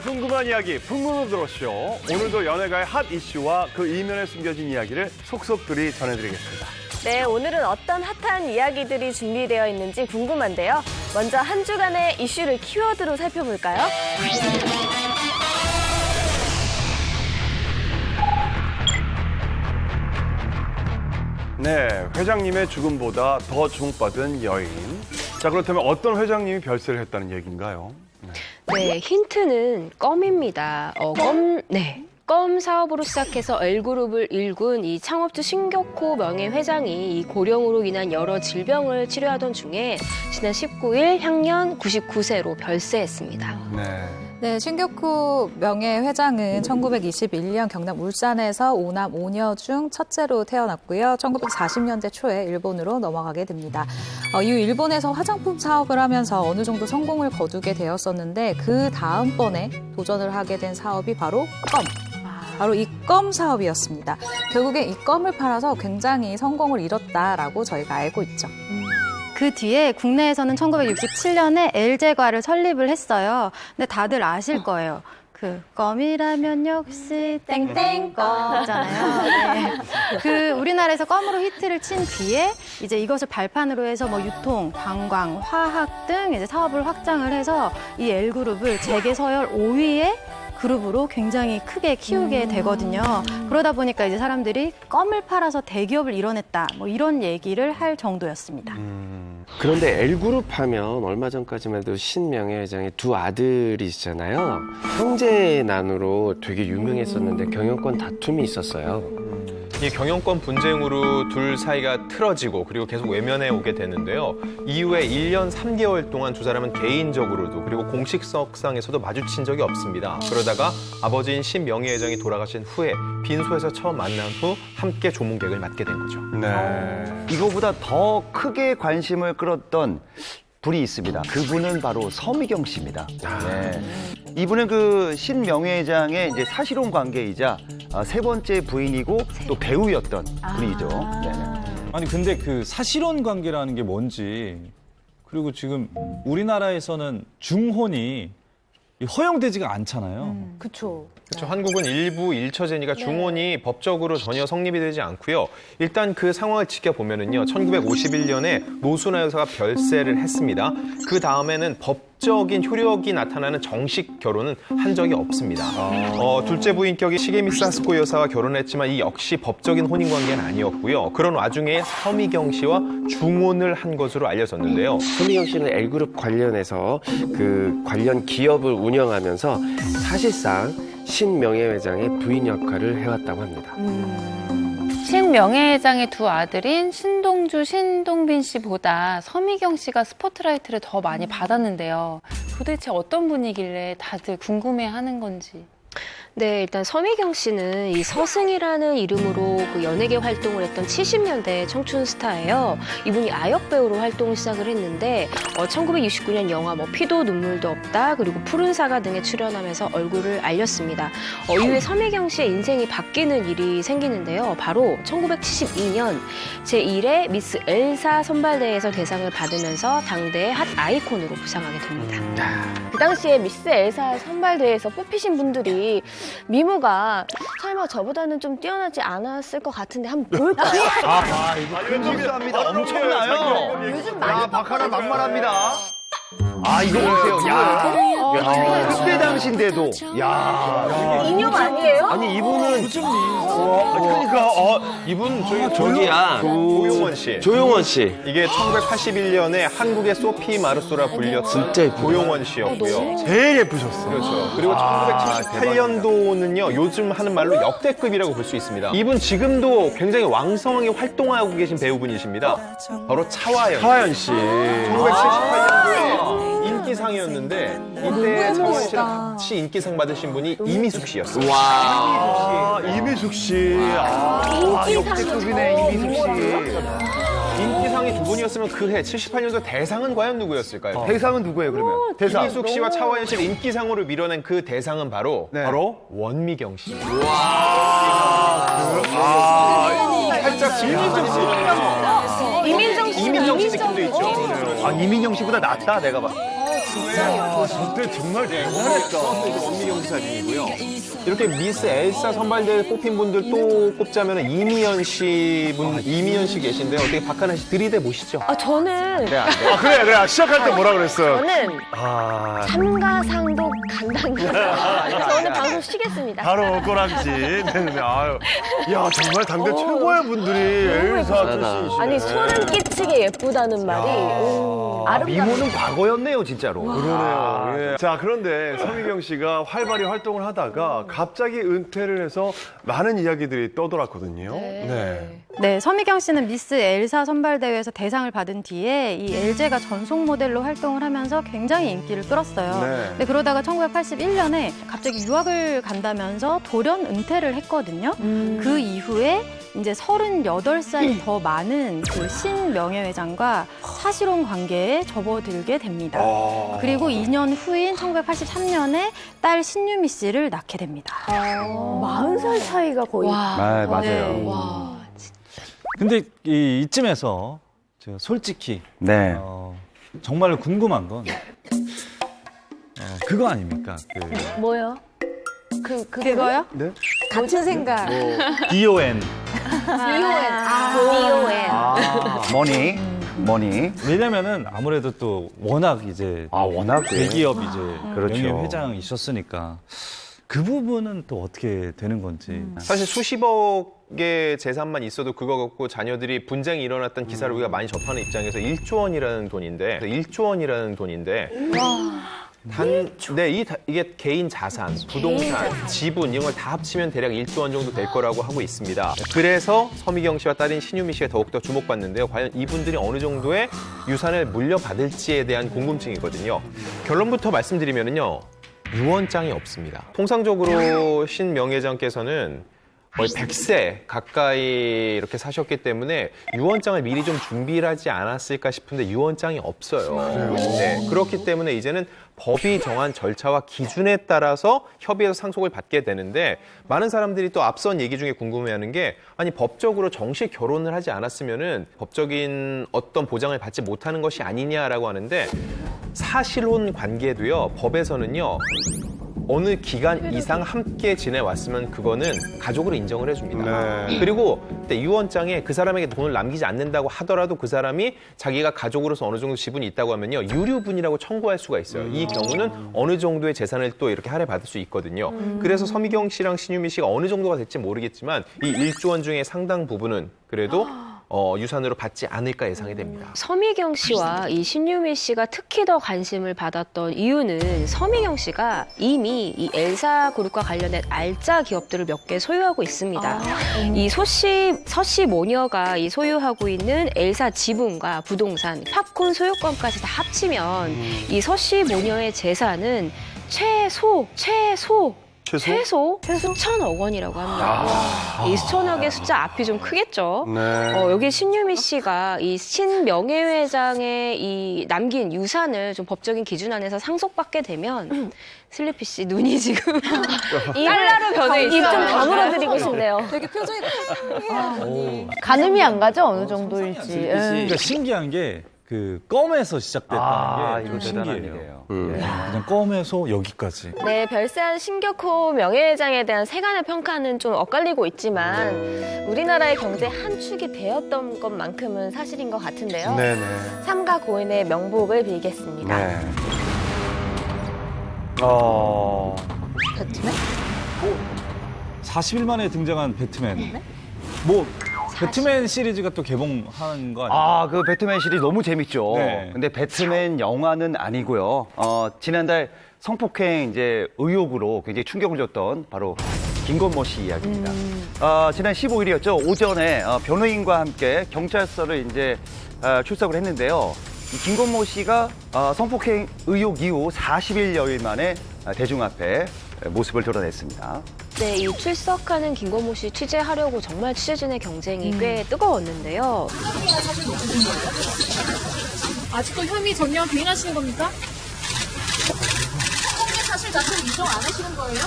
궁금한 이야기 풍문으로 들었쇼. 오늘도 연예가의 핫 이슈와 그 이면에 숨겨진 이야기를 속속들이 전해드리겠습니다. 네, 오늘은 어떤 핫한 이야기들이 준비되어 있는지 궁금한데요. 먼저 한 주간의 이슈를 키워드로 살펴볼까요? 네, 회장님의 죽음보다 더 주목받은 여인. 자, 그렇다면 어떤 회장님이 별세를 했다는 얘기인가요? 네, 힌트는 껌입니다. 껌 사업으로 시작해서 L그룹을 일군 이 창업주 신격호 명예회장이 이 고령으로 인한 여러 질병을 치료하던 중에 지난 19일 향년 99세로 별세했습니다. 네, 신격호 명예회장은 1921년 경남 울산에서 5남 5녀 중 첫째로 태어났고요. 1940년대 초에 일본으로 넘어가게 됩니다. 이후 일본에서 화장품 사업을 하면서 어느 정도 성공을 거두게 되었었는데 그 다음번에 도전을 하게 된 사업이 바로 껌. 바로 이 껌 사업이었습니다. 결국엔 이 껌을 팔아서 굉장히 성공을 이뤘다라고 저희가 알고 있죠. 그 뒤에 국내에서는 1967년에 L제과를 설립을 했어요. 근데 다들 아실 거예요. 그 껌이라면 역시 땡땡껌잖아요. 네. 그 우리나라에서 껌으로 히트를 친 뒤에 이제 이것을 발판으로 해서 뭐 유통, 관광, 화학 등 이제 사업을 확장을 해서 이 L그룹을 재계 서열 5위에 그룹으로 굉장히 크게 키우게 되거든요. 그러다 보니까 이제 사람들이 껌을 팔아서 대기업을 이뤄냈다, 뭐 이런 얘기를 할 정도였습니다. 그런데 L그룹 하면 얼마 전까지만 해도 신명예회장의 두 아들이시잖아요. 형제 난으로 되게 유명했었는데 경영권 다툼이 있었어요. 이 경영권 분쟁으로 둘 사이가 틀어지고 그리고 계속 외면해 오게 되는데요. 이후에 1년 3개월 동안 두 사람은 개인적으로도 그리고 공식석상에서도 마주친 적이 없습니다. 그러다가 아버지인 신명예회장이 돌아가신 후에 빈소에서 처음 만난 후 함께 조문객을 맡게 된 거죠. 이거보다 더 크게 관심을 끌었던 분이 있습니다. 그분은 바로 서미경 씨입니다. 네. 이분은 그 신명예회장의 이제 사실혼 관계이자 세 번째 부인이고 또 배우였던 분이죠. 네. 아니 근데 그 사실혼 관계라는 게 뭔지, 그리고 지금 우리나라에서는 중혼이 허용되지가 않잖아요. 그렇죠. 그렇죠. 한국은 일부 일처제니까 중혼이 법적으로 전혀 성립이 되지 않고요. 일단 그 상황을 지켜보면은요. 1951년에 노수나 여사가 별세를 했습니다. 그 다음에는 법적인 효력이 나타나는 정식 결혼은 한 적이 없습니다. 둘째 부인격이 시게미 사스코 여사와 결혼했지만 이 역시 법적인 혼인 관계는 아니었고요. 그런 와중에 서미경 씨와 중혼을 한 것으로 알려졌는데요. 서미경 씨는 L그룹 관련해서 그 관련 기업을 운영하면서 사실상 신명예회장의 부인 역할을 해왔다고 합니다. 신명예회장의 두 아들인 신동주, 신동빈 씨보다 서미경 씨가 스포트라이트를 더 많이 받았는데요. 도대체 어떤 분이길래 다들 궁금해하는 건지. 네, 일단 서미경 씨는 이 서승이라는 이름으로 그 연예계 활동을 했던 70년대 청춘 스타예요. 이분이 아역 배우로 활동을 시작을 했는데 1969년 영화 뭐 피도 눈물도 없다 그리고 푸른 사과 등에 출연하면서 얼굴을 알렸습니다. 이후에 서미경 씨의 인생이 바뀌는 일이 생기는데요. 바로 1972년 제1회 미스 엘사 선발대회에서 대상을 받으면서 당대의 핫 아이콘으로 부상하게 됩니다. 그 당시에 미스 엘사 선발대회에서 뽑히신 분들이 미모가 설마 저보다는 좀 뛰어나지 않았을 것 같은데 한번 볼까요? 이거 근접수합니다. 엄청나요. 요즘 많이 박하나 막말합니다. 이거 보세요. 그때 당시인데도. 인형 아니에요? 아니, 이분은. 이분 저기야. 조용원 씨. 조용원 씨. 이게 1981년에 한국의 소피 마르소라 불렸던 진짜 예쁘다. 조용원 씨였고요. 제일 예쁘셨어요. 그렇죠. 그리고 1978년도는요, 요즘 하는 말로 역대급이라고 볼 수 있습니다. 이분 지금도 굉장히 왕성하게 활동하고 계신 배우분이십니다. 바로 차화연 씨. 1978년도에 인기상이었는데 이때 차화연 씨랑 같이 인기상 받으신 분이 이미숙 씨였어요. 이미숙 씨. 역대급이네, 이미숙 씨. 인기상이 두 분이었으면 그 해 78년도 대상은 과연 누구였을까요? 대상은 누구예요, 그러면? 대상. 이미숙 씨와 차화연 씨를 인기상으로 밀어낸 그 대상은 바로 원미경 씨. 살짝 이민정 씨 이민정 씨 느낌도 있죠. 이민정 씨보다 낫다, 내가 봐. 저때 정말 대단했다. 원미경 씨 사진이고요. 이렇게 미스 엘사 선발대회 뽑힌 분들 또 꼽자면 이미연 씨 계신데 어떻게 박하나 씨 들이대 보시죠. 저는 그래. 시작할 때 뭐라 그랬어요? 저는 참가상도 간당이다. 저는 방송 쉬겠습니다. 바로 꼬랑지. 네네. 아유. 야, 정말 당대 최고의 분들이 엘사 출신이시네. 아니 소름 끼치게 예쁘다는 말이 아름답다. 미모는 과거였네요, 진짜로. 그러네요. 예. 자, 그런데 서미경 씨가 활발히 활동을 하다가 갑자기 은퇴를 해서 많은 이야기들이 떠돌았거든요. 네. 네, 서미경 씨는 미스 엘사 선발대회에서 대상을 받은 뒤에 이 엘제가 전속 모델로 활동을 하면서 굉장히 인기를 끌었어요. 네. 근데 그러다가 1981년에 갑자기 유학을 간다면서 돌연 은퇴를 했거든요. 그 이후에 이제 38살이 더 많은 그 신명예회장과 사실혼 관계에 접어들게 됩니다. 그리고 2년 후인 1983년에 딸 신유미 씨를 낳게 됩니다. 40살 차이가 거의. 맞아요. 네. 와. 근데 이쯤에서 제가 솔직히 네. 정말 궁금한 건 그거 아닙니까? 뭐요? 그거요? 네? 같은 생각. DON. 머니. 왜냐면은 아무래도 또 워낙 이제 워낙 대기업 이제 그렇죠. 명예 회장이셨으니까 그 부분은 또 어떻게 되는 건지. 사실 수십억의 재산만 있어도 그거 갖고 자녀들이 분쟁이 일어났던 기사를 우리가 많이 접하는 입장에서 1조 원이라는 돈인데 이게 개인 자산, 부동산, 지분 이런 걸 다 합치면 대략 1조 원 정도 될 거라고 하고 있습니다. 그래서 서미경 씨와 딸인 신유미 씨가 더욱더 주목받는데요. 과연 이분들이 어느 정도의 유산을 물려받을지에 대한 궁금증이거든요. 결론부터 말씀드리면요. 유언장이 없습니다. 통상적으로 신 명예회장께서는 거의 100세 가까이 이렇게 사셨기 때문에 유언장을 미리 좀 준비를 하지 않았을까 싶은데 유언장이 없어요. 네, 그렇기 때문에 이제는 법이 정한 절차와 기준에 따라서 협의해서 상속을 받게 되는데 많은 사람들이 또 앞선 얘기 중에 궁금해하는 게 아니 법적으로 정식 결혼을 하지 않았으면은 법적인 어떤 보장을 받지 못하는 것이 아니냐라고 하는데 사실혼 관계도요 법에서는요 어느 기간 이상 함께 지내왔으면 그거는 가족으로 인정을 해줍니다. 네. 그리고 그때 유언장에 그 사람에게 돈을 남기지 않는다고 하더라도 그 사람이 자기가 가족으로서 어느 정도 지분이 있다고 하면요. 유류분이라고 청구할 수가 있어요. 이 경우는 어느 정도의 재산을 또 이렇게 할애받을 수 있거든요. 그래서 서미경 씨랑 신유미 씨가 어느 정도가 될지 모르겠지만 이 1조 원 중에 상당 부분은 그래도 유산으로 받지 않을까 예상이 됩니다. 서미경 씨와 이 신유미 씨가 특히 더 관심을 받았던 이유는 서미경 씨가 이미 이 엘사 그룹과 관련된 알짜 기업들을 몇 개 소유하고 있습니다. 이 서씨 모녀가 이 소유하고 있는 엘사 지분과 부동산, 팝콘 소유권까지 다 합치면 이 서씨 모녀의 재산은 최소 수천억 원이라고 합니다. 이 수천억의 숫자 앞이 좀 크겠죠. 네. 여기 신유미 씨가 이 신명예회장의 이 남긴 유산을 좀 법적인 기준 안에서 상속받게 되면 슬리피 씨 눈이 지금 달러로 변해 있어요. 입 좀 다물어드리고 싶네요. 되게 표정이 가늠이 안 가죠, 어느 정도일지. 그러니까 신기한 게 그 껌에서 시작됐다는 게 이거 좀 대단한 신기해요. 일이에요. 그냥 껌에서 여기까지. 네, 별세한 신격호 명예회장에 대한 세간의 평가는 좀 엇갈리고 있지만 우리나라의 경제 한 축이 되었던 것만큼은 사실인 것 같은데요. 네네. 삼가 고인의 명복을 빌겠습니다. 네. 배트맨? 40일 만에 등장한 배트맨. 뭐 배트맨 시리즈가 또 개봉하는 거 아니에요? 그 배트맨 시리즈 너무 재밌죠. 네. 근데 배트맨 영화는 아니고요. 지난달 성폭행 이제 의혹으로 굉장히 충격을 줬던 바로 김건모 씨 이야기입니다. 지난 15일이었죠. 오전에 변호인과 함께 경찰서를 이제 출석을 했는데요. 이 김건모 씨가 성폭행 의혹 이후 40일여일 만에 대중 앞에 모습을 드러냈습니다. 네, 이 출석하는 김건모 씨 취재하려고 정말 취재진의 경쟁이 꽤 뜨거웠는데요. 아직도 혐의 전혀 부인하시는 겁니까? 성의 사실 자체를 인정 안 하시는 거예요?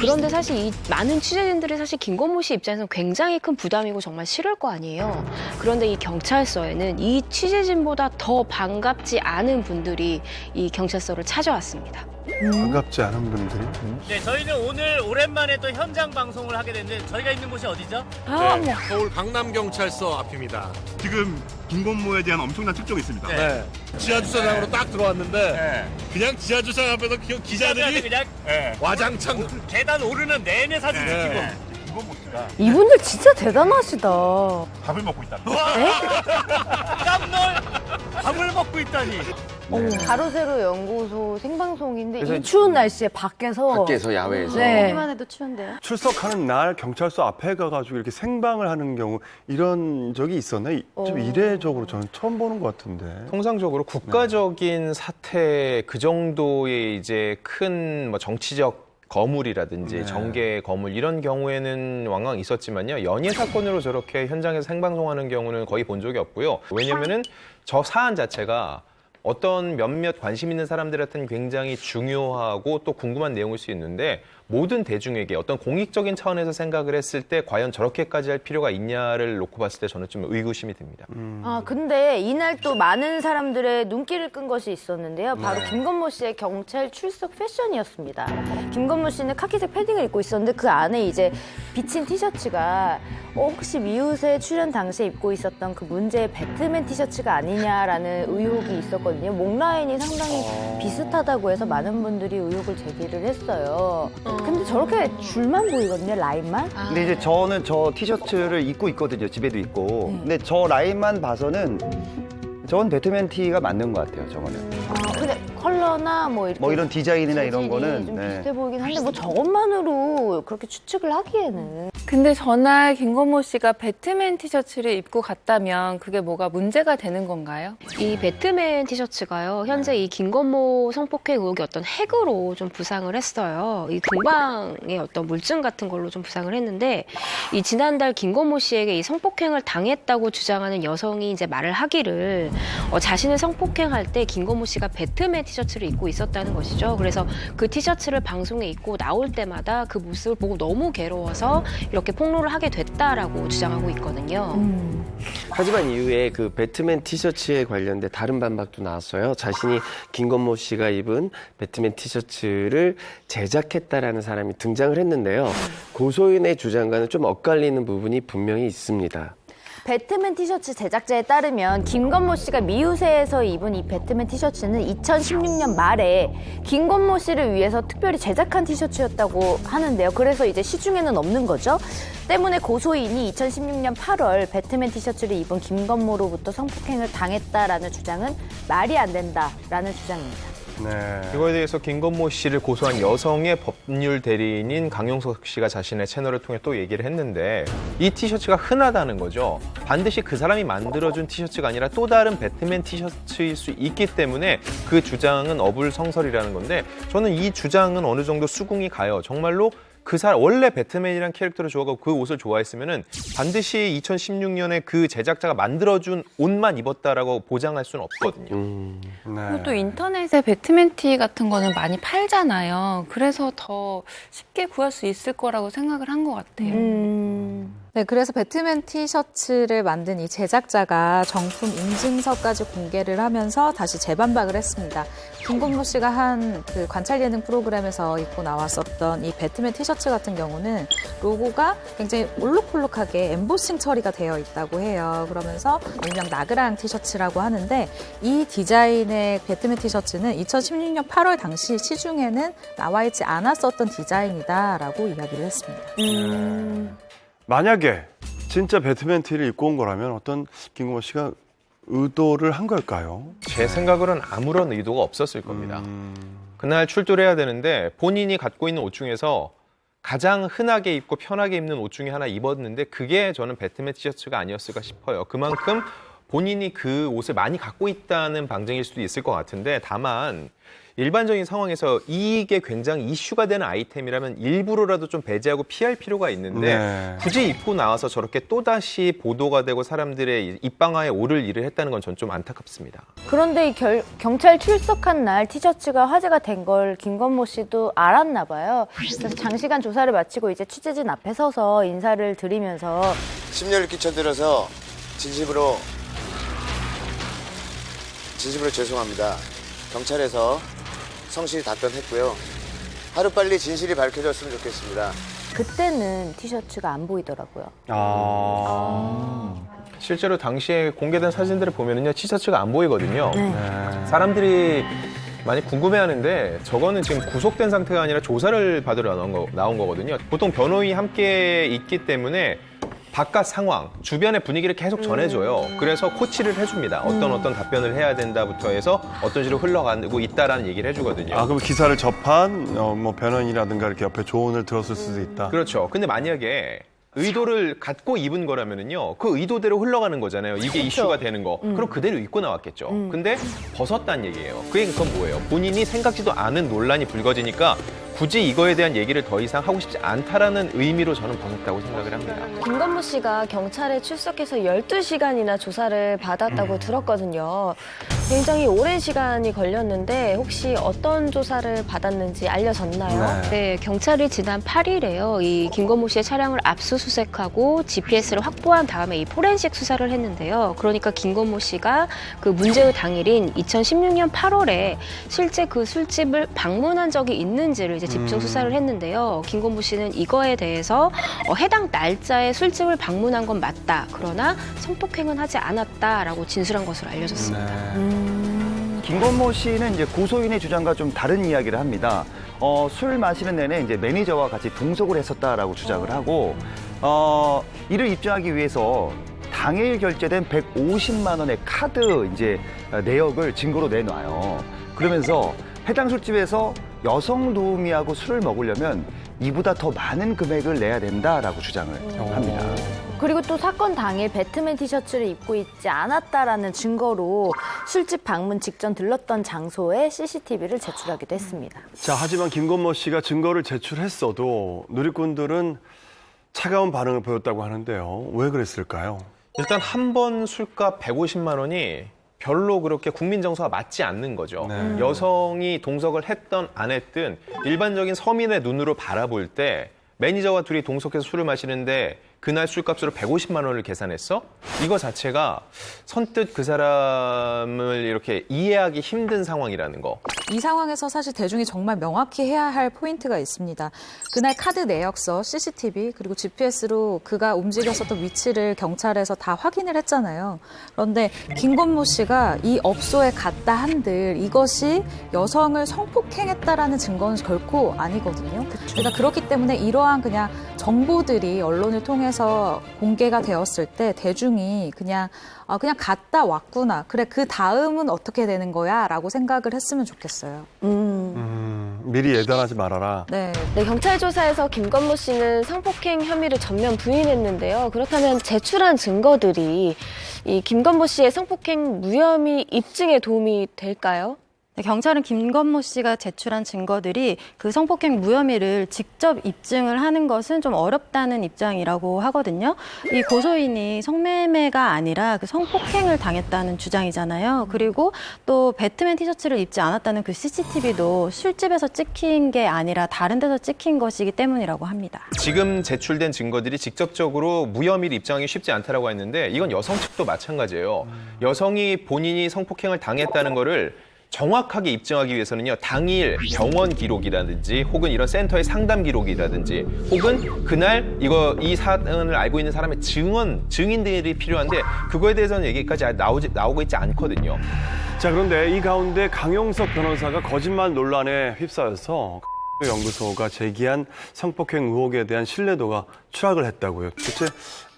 그런데 사실 이 많은 취재진들이 사실 김건모 씨 입장에서는 굉장히 큰 부담이고 정말 싫을 거 아니에요. 그런데 이 경찰서에는 이 취재진보다 더 반갑지 않은 분들이 이 경찰서를 찾아왔습니다. 반갑지 않은 분들이. 네, 저희는 오늘 오랜만에 또 현장 방송을 하게 됐는데 저희가 있는 곳이 어디죠? 네, 서울 강남경찰서 앞입니다. 지금 김건모에 대한 엄청난 특종이 있습니다. 네. 지하주차장으로 딱 들어왔는데 그냥 지하주차장 앞에서 기자들이 그냥 와장창 계단 오르는 내내 사진 찍히고. 김건모 씨가 이분들 진짜 대단하시다. 밥을 먹고 있다. 깜놀 밥을 먹고 있다니. 가로세로 연구소 생방송인데 그래서 이 추운 날씨에 밖에서 야외에서. 네. 보기만 해도 추운데요. 출석하는 날 경찰서 앞에 가가지고 이렇게 생방을 하는 경우 이런 적이 있었나요? 좀 이례적으로 저는 처음 보는 것 같은데. 통상적으로 국가적인 사태 그 정도의 이제 큰 뭐 정치적 거물이라든지 정계 거물 이런 경우에는 왕왕 있었지만요. 연예 사건으로 저렇게 현장에서 생방송하는 경우는 거의 본 적이 없고요. 왜냐면은 저 사안 자체가 어떤 몇몇 관심 있는 사람들한테는 굉장히 중요하고 또 궁금한 내용일 수 있는데 모든 대중에게 어떤 공익적인 차원에서 생각을 했을 때 과연 저렇게까지 할 필요가 있냐를 놓고 봤을 때 저는 좀 의구심이 듭니다. 아 근데 이날 또 많은 사람들의 눈길을 끈 것이 있었는데요. 바로 김건모 씨의 경찰 출석 패션이었습니다. 김건모 씨는 카키색 패딩을 입고 있었는데 그 안에 이제 비친 티셔츠가 혹시 미우새 출연 당시에 입고 있었던 그 문제의 배트맨 티셔츠가 아니냐라는 의혹이 있었거든요. 목 라인이 상당히 비슷하다고 해서 많은 분들이 의혹을 제기를 했어요. 근데 저렇게 줄만 보이거든요, 라인만. 근데 이제 저는 저 티셔츠를 입고 있거든요. 집에도 있고. 근데 저 라인만 봐서는 저건 배트맨 티가 맞는 것 같아요. 저거는. 근데 컬러나 뭐 이렇게 뭐 이런 디자인이나 이런 재질이 거는 좀 네. 비슷해 보이긴 한데 뭐 저것만으로 그렇게 추측을 하기에는. 근데 전날 김건모 씨가 배트맨 티셔츠를 입고 갔다면 그게 뭐가 문제가 되는 건가요? 이 배트맨 티셔츠가요, 현재 이 김건모 성폭행 의혹이 어떤 핵으로 좀 부상을 했어요. 이 등방의 어떤 물증 같은 걸로 좀 부상을 했는데, 이 지난달 김건모 씨에게 이 성폭행을 당했다고 주장하는 여성이 이제 말을 하기를 자신을 성폭행할 때 김건모 씨가 배트맨 티셔츠를 입고 있었다는 것이죠. 그래서 그 티셔츠를 방송에 입고 나올 때마다 그 모습을 보고 너무 괴로워서 이렇게 폭로를 하게 됐다라고 주장하고 있거든요. 하지만 이후에 그 배트맨 티셔츠에 관련된 다른 반박도 나왔어요. 자신이 김건모 씨가 입은 배트맨 티셔츠를 제작했다라는 사람이 등장을 했는데요. 고소인의 주장과는 좀 엇갈리는 부분이 분명히 있습니다. 배트맨 티셔츠 제작자에 따르면 김건모 씨가 미우새에서 입은 이 배트맨 티셔츠는 2016년 말에 김건모 씨를 위해서 특별히 제작한 티셔츠였다고 하는데요. 그래서 이제 시중에는 없는 거죠. 때문에 고소인이 2016년 8월 배트맨 티셔츠를 입은 김건모로부터 성폭행을 당했다라는 주장은 말이 안 된다라는 주장입니다. 이거에 대해서 김건모 씨를 고소한 여성의 법률 대리인인 강용석 씨가 자신의 채널을 통해 또 얘기를 했는데, 이 티셔츠가 흔하다는 거죠. 반드시 그 사람이 만들어준 티셔츠가 아니라 또 다른 배트맨 티셔츠일 수 있기 때문에 그 주장은 어불성설이라는 건데, 저는 이 주장은 어느 정도 수긍이 가요. 정말로 그 사람 원래 배트맨이란 캐릭터를 좋아하고 그 옷을 좋아했으면은 반드시 2016년에 그 제작자가 만들어준 옷만 입었다라고 보장할 수는 없거든요. 그리고 또 인터넷에 배트맨 티 같은 거는 많이 팔잖아요. 그래서 더 쉽게 구할 수 있을 거라고 생각을 한 것 같아요. 네, 그래서 배트맨 티셔츠를 만든 이 제작자가 정품 인증서까지 공개를 하면서 다시 재반박을 했습니다. 김건모 씨가 한 그 관찰 예능 프로그램에서 입고 나왔었던 이 배트맨 티셔츠 같은 경우는 로고가 굉장히 올록볼록하게 엠보싱 처리가 되어 있다고 해요. 그러면서 일명 나그랑 티셔츠라고 하는데, 이 디자인의 배트맨 티셔츠는 2016년 8월 당시 시중에는 나와 있지 않았었던 디자인이다라고 이야기를 했습니다. 만약에 진짜 배트맨 티를 입고 온 거라면 어떤 김건모 씨가 의도를 한 걸까요? 제 생각으로는 아무런 의도가 없었을 겁니다. 그날 출두를 해야 되는데 본인이 갖고 있는 옷 중에서 가장 흔하게 입고 편하게 입는 옷 중에 하나 입었는데 그게 저는 배트맨 티셔츠가 아니었을까 싶어요. 그만큼 본인이 그 옷을 많이 갖고 있다는 방증일 수도 있을 것 같은데, 다만 일반적인 상황에서 이게 굉장히 이슈가 되는 아이템이라면 일부러라도 좀 배제하고 피할 필요가 있는데 네. 굳이 입고 나와서 저렇게 또다시 보도가 되고 사람들의 입방아에 오를 일을 했다는 건 전 좀 안타깝습니다. 그런데 이 경찰 출석한 날 티셔츠가 화제가 된 걸 김건모 씨도 알았나 봐요. 그래서 장시간 조사를 마치고 이제 취재진 앞에 서서 인사를 드리면서 심려를 끼쳐드려서 진심으로 죄송합니다. 경찰에서 성실히 답변했고요. 하루빨리 진실이 밝혀졌으면 좋겠습니다. 그때는 티셔츠가 안 보이더라고요. 실제로 당시에 공개된 사진들을 보면은요, 티셔츠가 안 보이거든요. 네. 사람들이 많이 궁금해하는데 저거는 지금 구속된 상태가 아니라 조사를 받으러 나온 거거든요. 보통 변호인이 함께 있기 때문에 바깥 상황, 주변의 분위기를 계속 전해줘요. 그래서 코치를 해줍니다. 어떤 답변을 해야 된다부터 해서 어떤 식으로 흘러가고 있다라는 얘기를 해주거든요. 그럼 기사를 접한 뭐 변호인이라든가 이렇게 옆에 조언을 들었을 수도 있다. 그렇죠. 근데 만약에 의도를 갖고 입은 거라면은요, 그 의도대로 흘러가는 거잖아요. 이게 이슈가 되는 거. 그럼 그대로 입고 나왔겠죠. 근데 벗었다는 얘기예요. 그건 뭐예요? 본인이 생각지도 않은 논란이 불거지니까 굳이 이거에 대한 얘기를 더 이상 하고 싶지 않다라는 의미로 저는 벗었다고 생각을 합니다. 김건모 씨가 경찰에 출석해서 12시간이나 조사를 받았다고 들었거든요. 굉장히 오랜 시간이 걸렸는데 혹시 어떤 조사를 받았는지 알려졌나요? 네, 경찰이 지난 8일에요. 이 김건모 씨의 차량을 압수수색하고 GPS를 확보한 다음에 이 포렌식 수사를 했는데요. 그러니까 김건모 씨가 그 문제의 당일인 2016년 8월에 실제 그 술집을 방문한 적이 있는지를 이제 집중 수사를 했는데요. 김건모 씨는 이거에 대해서 해당 날짜에 술집을 방문한 건 맞다. 그러나 성폭행은 하지 않았다라고 진술한 것으로 알려졌습니다. 김건모 씨는 이제 고소인의 주장과 좀 다른 이야기를 합니다. 술 마시는 내내 이제 매니저와 같이 동석을 했었다라고 주장을 하고, 이를 입증하기 위해서 당일 결제된 150만 원의 카드 이제 내역을 증거로 내놔요. 그러면서 해당 술집에서 여성 도우미하고 술을 먹으려면 이보다 더 많은 금액을 내야 된다라고 주장을 합니다. 그리고 또 사건 당일 배트맨 티셔츠를 입고 있지 않았다라는 증거로 술집 방문 직전 들렀던 장소에 CCTV를 제출하기도 했습니다. 자, 하지만 김건모 씨가 증거를 제출했어도 누리꾼들은 차가운 반응을 보였다고 하는데요. 왜 그랬을까요? 일단 한 번 술값 150만 원이 별로 그렇게 국민 정서와 맞지 않는 거죠. 여성이 동석을 했던 안 했든 일반적인 서민의 눈으로 바라볼 때 매니저와 둘이 동석해서 술을 마시는데 그날 술값으로 150만 원을 계산했어? 이거 자체가 선뜻 그 사람을 이렇게 이해하기 힘든 상황이라는 거. 이 상황에서 사실 대중이 정말 명확히 해야 할 포인트가 있습니다. 그날 카드 내역서, CCTV, 그리고 GPS로 그가 움직였었던 위치를 경찰에서 다 확인을 했잖아요. 그런데 김건모 씨가 이 업소에 갔다 한들 이것이 여성을 성폭행했다라는 증거는 결코 아니거든요. 그러니까 그렇기 때문에 이러한 그냥 정보들이 언론을 통해서 공개가 되었을 때 대중이 그냥 갔다 왔구나. 그래, 그 다음은 어떻게 되는 거야? 라고 생각을 했으면 좋겠어요. 미리 예단하지 말아라. 네, 경찰 조사에서 김건모 씨는 성폭행 혐의를 전면 부인했는데요. 그렇다면 제출한 증거들이 이 김건모 씨의 성폭행 무혐의 입증에 도움이 될까요? 네, 경찰은 김건모 씨가 제출한 증거들이 그 성폭행 무혐의를 직접 입증을 하는 것은 좀 어렵다는 입장이라고 하거든요. 이 고소인이 성매매가 아니라 그 성폭행을 당했다는 주장이잖아요. 그리고 또 배트맨 티셔츠를 입지 않았다는 그 CCTV도 술집에서 찍힌 게 아니라 다른 데서 찍힌 것이기 때문이라고 합니다. 지금 제출된 증거들이 직접적으로 무혐의를 입증하기 쉽지 않다라고 했는데 이건 여성 측도 마찬가지예요. 여성이 본인이 성폭행을 당했다는 거를 정확하게 입증하기 위해서는요, 당일 병원 기록이라든지 혹은 이런 센터의 상담 기록이라든지 혹은 그날 이 사안을 알고 있는 사람의 증인들이 필요한데 그거에 대해서는 얘기까지 나오고 있지 않거든요. 자, 그런데 이 가운데 강용석 변호사가 거짓말 논란에 휩싸여서 연구소가 제기한 성폭행 의혹에 대한 신뢰도가 추락을 했다고요. 대체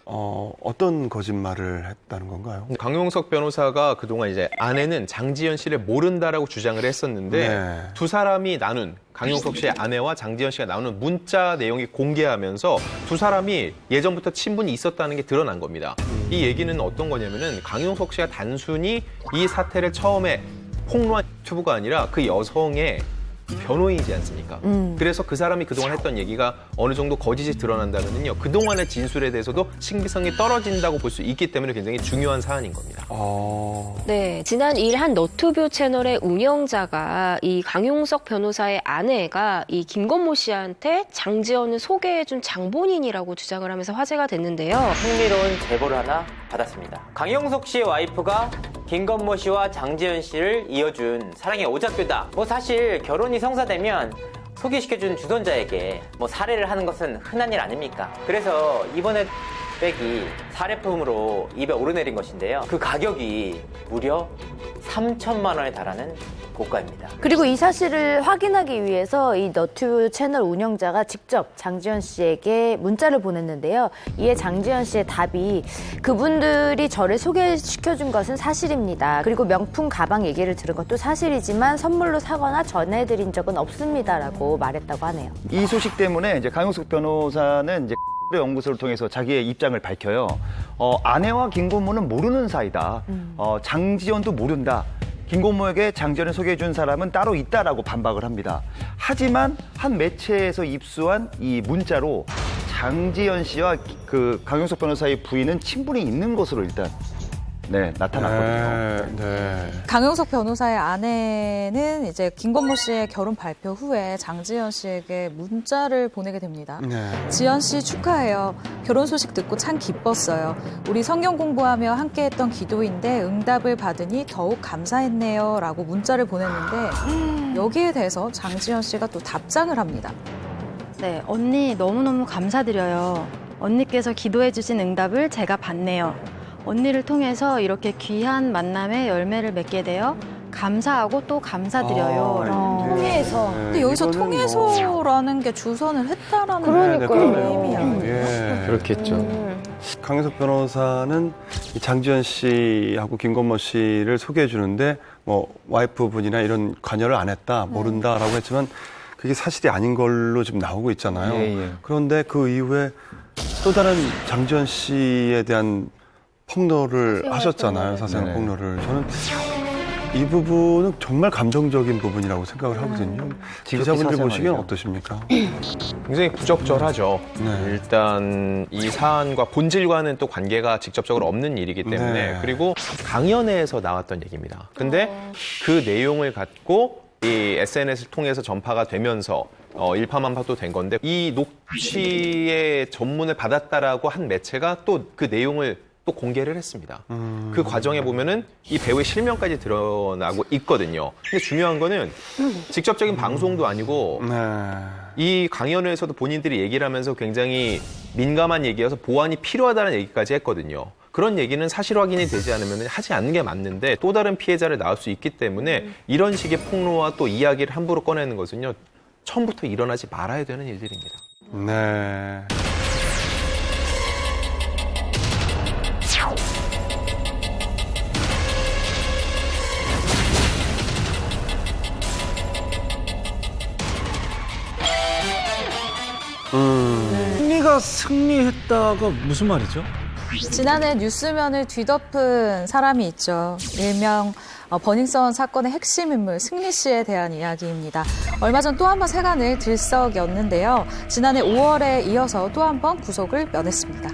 어떤 거짓말을 했다는 건가요? 강용석 변호사가 그동안 이제 아내는 장지현 씨를 모른다라고 주장을 했었는데 두 사람이 나눈 강용석 씨의 아내와 장지현 씨가 나누는 문자 내용이 공개하면서 두 사람이 예전부터 친분이 있었다는 게 드러난 겁니다. 이 얘기는 어떤 거냐면은 강용석 씨가 단순히 이 사태를 처음에 폭로한 투부가 아니라 그 여성의 변호인이지 않습니까? 그래서 그 사람이 그동안 했던 얘기가 어느 정도 거짓이 드러난다면요, 그동안의 진술에 대해서도 신빙성이 떨어진다고 볼 수 있기 때문에 굉장히 중요한 사안인 겁니다. 네, 지난 2일 한 너튜브 채널의 운영자가 이 강용석 변호사의 아내가 이 김건모 씨한테 장지연을 소개해준 장본인이라고 주장을 하면서 화제가 됐는데요. 흥미로운 제보를 하나 받았습니다. 강용석 씨의 와이프가 김건모 씨와 장지연 씨를 이어준 사랑의 오작교다. 사실 결혼이 성사되면 소개시켜준 주선자에게 사례를 하는 것은 흔한 일 아닙니까? 그래서 이번에 백이 사례품으로 입에 오르내린 것인데요. 그 가격이 무려 3천만 원에 달하는 고가입니다. 그리고 이 사실을 확인하기 위해서 이 너튜브 채널 운영자가 직접 장지연 씨에게 문자를 보냈는데요. 이에 장지연 씨의 답이 그분들이 저를 소개시켜준 것은 사실입니다. 그리고 명품 가방 얘기를 들은 것도 사실이지만 선물로 사거나 전해드린 적은 없습니다라고 말했다고 하네요. 이 소식 때문에 이제 강용석 변호사는 이제 연구소를 통해서 자기의 입장을 밝혀요. 아내와 김건모는 모르는 사이다. 장지연도 모른다. 김건모에게 장지연을 소개해준 사람은 따로 있다라고 반박을 합니다. 하지만 한 매체에서 입수한 이 문자로 장지연 씨와 그 강용석 변호사의 부인은 친분이 있는 것으로 일단 나타났거든요. 네. 강용석 변호사의 아내는 이제 김건모 씨의 결혼 발표 후에 장지연 씨에게 문자를 보내게 됩니다. 지연 씨 축하해요. 결혼 소식 듣고 참 기뻤어요. 우리 성경 공부하며 함께했던 기도인데 응답을 받으니 더욱 감사했네요. 라고 문자를 보냈는데 여기에 대해서 장지연 씨가 또 답장을 합니다. 네, 언니 너무너무 감사드려요. 언니께서 기도해 주신 응답을 제가 받네요. 언니를 통해서 이렇게 귀한 만남의 열매를 맺게 되어 감사하고 또 감사드려요. 통해서. 근데 여기서 통해서라는 게 주선을 했다라는 의미야. 그렇겠죠. 강용석 변호사는 이 장지연 씨하고 김건모 씨를 소개해 주는데 와이프분이나 이런 관여를 안 했다, 모른다라고 했지만 그게 사실이 아닌 걸로 지금 나오고 있잖아요. 그런데 그 이후에 또 다른 장지연 씨에 대한 폭로를 하셨잖아요. 사생활 폭로를. 저는 이 부분은 정말 감정적인 부분이라고 생각을 하거든요. 기자분들 보시기엔 어떠십니까? 굉장히 부적절하죠. 일단 이 사안과 본질과는 또 관계가 직접적으로 없는 일이기 때문에 그리고 강연회에서 나왔던 얘기입니다. 근데 그 내용을 갖고 이 SNS를 통해서 전파가 되면서 일파만파도 된 건데 이 녹취의 전문을 받았다라고 한 매체가 또 그 내용을 또 공개를 했습니다. 그 과정에 보면은 이 배우의 실명까지 드러나고 있거든요. 근데 중요한 거는 직접적인 방송도 아니고 이 강연회에서도 본인들이 얘기를 하면서 굉장히 민감한 얘기여서 보완이 필요하다는 얘기까지 했거든요. 그런 얘기는 사실 확인이 되지 않으면 하지 않는 게 맞는데 또 다른 피해자를 낳을 수 있기 때문에 이런 식의 폭로와 또 이야기를 함부로 꺼내는 것은요, 처음부터 일어나지 말아야 되는 일들입니다. 네. 승리가 승리했다가 무슨 말이죠? 지난해 뉴스면을 뒤덮은 사람이 있죠. 일명 버닝썬 사건의 핵심 인물 승리 씨에 대한 이야기입니다. 얼마 전 또 한 번 세간을 들썩였는데요. 지난해 5월에 이어서 또 한 번 구속을 면했습니다.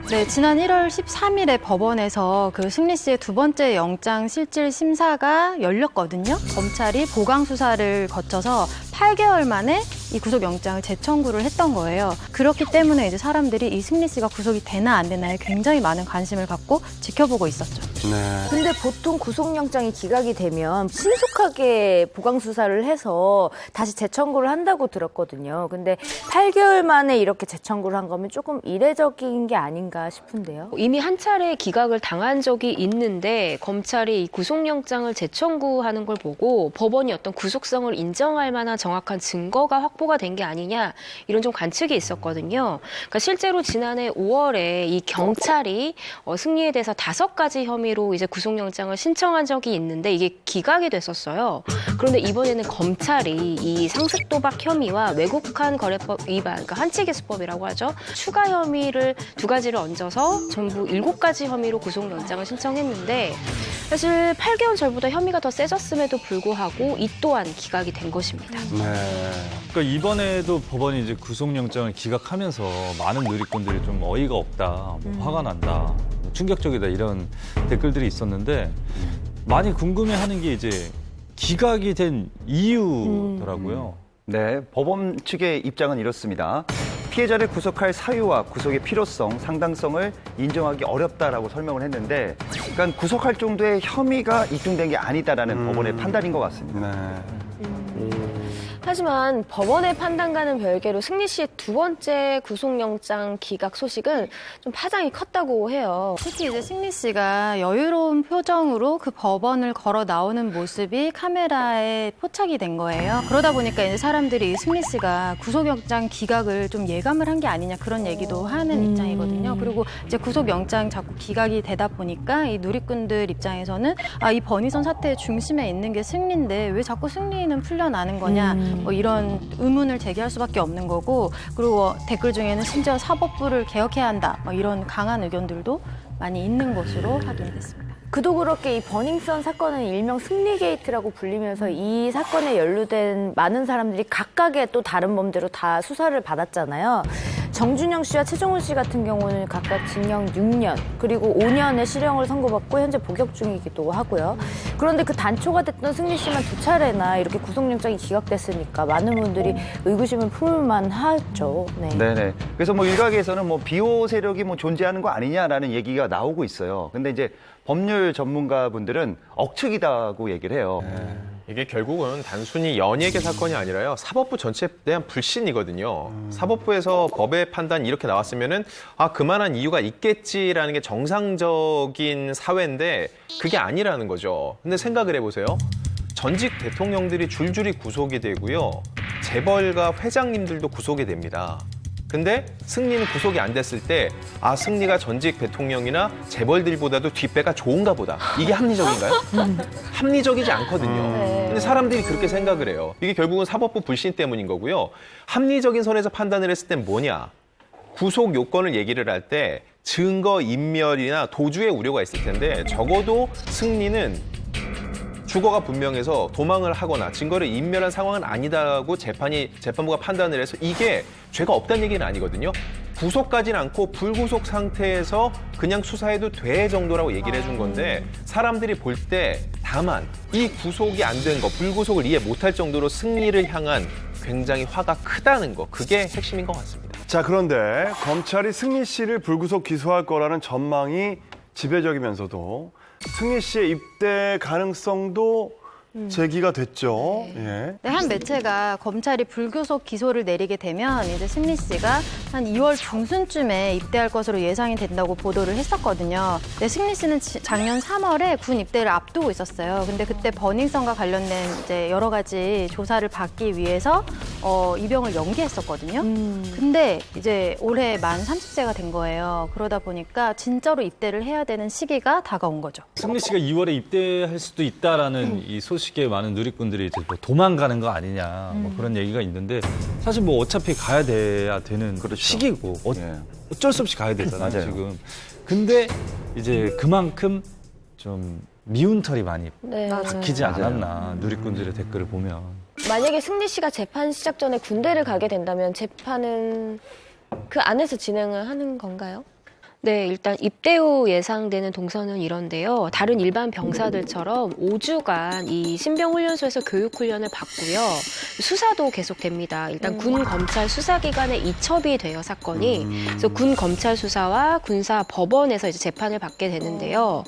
네, 지난 1월 13일에 법원에서 그 승리 씨의 두 번째 영장 실질 심사가 열렸거든요. 검찰이 보강 수사를 거쳐서 8개월 만에 이 구속 영장을 재청구를 했던 거예요. 그렇기 때문에 이제 사람들이 이 승리 씨가 구속이 되나 안 되나에 굉장히 많은 관심을 갖고 지켜보고 있었죠. 근데 보통 구속영장이 기각이 되면 신속하게 보강 수사를 해서 다시 재청구를 한다고 들었거든요. 근데 8개월 만에 이렇게 재청구를 한 거면 조금 이례적인 게 아닌가 싶은데요. 이미 한 차례 기각을 당한 적이 있는데 검찰이 이 구속영장을 재청구하는 걸 보고 법원이 어떤 구속성을 인정할 만한 정확한 증거가 확보가 된 게 아니냐, 이런 좀 관측이 있었거든요. 그러니까 실제로 지난해 5월에 이 경찰이 승리에 대해서 5가지 혐의로 이제 구속영장을 신청한 적이 있는데 이게 기각이 됐었어요. 그런데 이번에는 검찰이 이 상습도박 혐의와 외국환 거래법 위반, 그러니까 한치기수법이라고 하죠. 추가 혐의를 2가지를 얹어서 전부 7가지 혐의로 구속영장을 신청했는데 사실 8개월 전보다 혐의가 더 세졌음에도 불구하고 이 또한 기각이 된 것입니다. 네. 그러니까 이번에도 법원이 이제 구속영장을 기각하면서 많은 누리꾼들이 좀 어이가 없다, 뭐 화가 난다, 뭐 충격적이다 이런 댓글들이 있었는데 많이 궁금해하는 게 이제 기각이 된 이유더라고요. 네, 법원 측의 입장은 이렇습니다. 피해자를 구속할 사유와 구속의 필요성, 상당성을 인정하기 어렵다라고 설명을 했는데, 그러니까 구속할 정도의 혐의가 입증된 게 아니다라는 법원의 판단인 것 같습니다. 하지만 법원의 판단과는 별개로 승리 씨의 두 번째 구속영장 기각 소식은 좀 파장이 컸다고 해요. 특히 이제 승리 씨가 여유로운 표정으로 그 법원을 걸어 나오는 모습이 카메라에 포착이 된 거예요. 그러다 보니까 이제 사람들이 승리 씨가 구속영장 기각을 좀 예감을 한 게 아니냐 그런 얘기도 하는 입장이거든요. 그리고 이제 구속영장 자꾸 기각이 되다 보니까 이 누리꾼들 입장에서는 이 버니선 사태의 중심에 있는 게 승리인데 왜 자꾸 승리는 풀려나는 거냐 뭐 이런 의문을 제기할 수밖에 없는 거고, 그리고 댓글 중에는 심지어 사법부를 개혁해야 한다 뭐 이런 강한 의견들도 많이 있는 것으로 확인됐습니다. 그도 그렇게 이 버닝썬 사건은 일명 승리 게이트라고 불리면서 이 사건에 연루된 많은 사람들이 각각의 또 다른 범죄로 다 수사를 받았잖아요. 정준영 씨와 최종훈 씨 같은 경우는 각각 징역 6년 그리고 5년의 실형을 선고받고 현재 복역 중이기도 하고요. 그런데 그 단초가 됐던 승리 씨만 2차례나 이렇게 구속영장이 기각됐으니까 많은 분들이 의구심을 품을만 하죠. 네. 네네. 그래서 뭐 일각에서는 뭐 비호 세력이 뭐 존재하는 거 아니냐라는 얘기가 나오고 있어요. 근데 이제 법률 전문가분들은 억측이다고 얘기를 해요. 이게 결국은 단순히 연예계 사건이 아니라요. 사법부 전체에 대한 불신이거든요. 사법부에서 법의 판단이 이렇게 나왔으면은 그만한 이유가 있겠지라는 게 정상적인 사회인데 그게 아니라는 거죠. 근데 생각을 해보세요. 전직 대통령들이 줄줄이 구속이 되고요. 재벌가 회장님들도 구속이 됩니다. 근데 승리는 구속이 안 됐을 때 승리가 전직 대통령이나 재벌들보다도 뒷배가 좋은가 보다. 이게 합리적인가요? 합리적이지 않거든요. 근데 사람들이 그렇게 생각을 해요. 이게 결국은 사법부 불신 때문인 거고요. 합리적인 선에서 판단을 했을 땐 뭐냐? 구속 요건을 얘기를 할 때 증거 인멸이나 도주의 우려가 있을 텐데 적어도 승리는 주거가 분명해서 도망을 하거나 증거를 인멸한 상황은 아니다고 재판부가 판단을 해서 이게 죄가 없다는 얘기는 아니거든요. 구속까지는 않고 불구속 상태에서 그냥 수사해도 돼 정도라고 얘기를 해준 건데 사람들이 볼 때 다만 이 구속이 안 된 거, 불구속을 이해 못할 정도로 승리를 향한 굉장히 화가 크다는 거, 그게 핵심인 것 같습니다. 자, 그런데 검찰이 승리 씨를 불구속 기소할 거라는 전망이 지배적이면서도 승리 씨의 입대 가능성도 제기가 됐죠. 예. 네, 한 매체가 검찰이 불구속 기소를 내리게 되면 이제 승리 씨가 한 2월 중순쯤에 입대할 것으로 예상이 된다고 보도를 했었거든요. 네, 승리 씨는 작년 3월에 군 입대를 앞두고 있었어요. 근데 그때 버닝썬과 관련된 이제 여러 가지 조사를 받기 위해서 입영을 연기했었거든요. 근데 이제 올해 만 30세가 된 거예요. 그러다 보니까 진짜로 입대를 해야 되는 시기가 다가온 거죠. 승리 씨가 2월에 입대할 수도 있다라는 이 소식에 많은 누리꾼들이 이제 뭐 도망가는 거 아니냐 뭐 그런 얘기가 있는데 사실 뭐 어차피 가야 돼야 되는 시기고 어쩔 수 없이 가야 되잖아요. 맞아요. 지금. 근데 이제 그만큼 좀 미운 털이 많이 박히지 않았나 누리꾼들의 댓글을 보면. 만약에 승리 씨가 재판 시작 전에 군대를 가게 된다면 재판은 그 안에서 진행을 하는 건가요? 네, 일단 입대 후 예상되는 동선은 이런데요. 다른 일반 병사들처럼 5주간 이 신병훈련소에서 교육훈련을 받고요. 수사도 계속됩니다. 일단 군 검찰 수사기관에 이첩이 돼요, 사건이. 그래서 군 검찰 수사와 군사 법원에서 이제 재판을 받게 되는데요.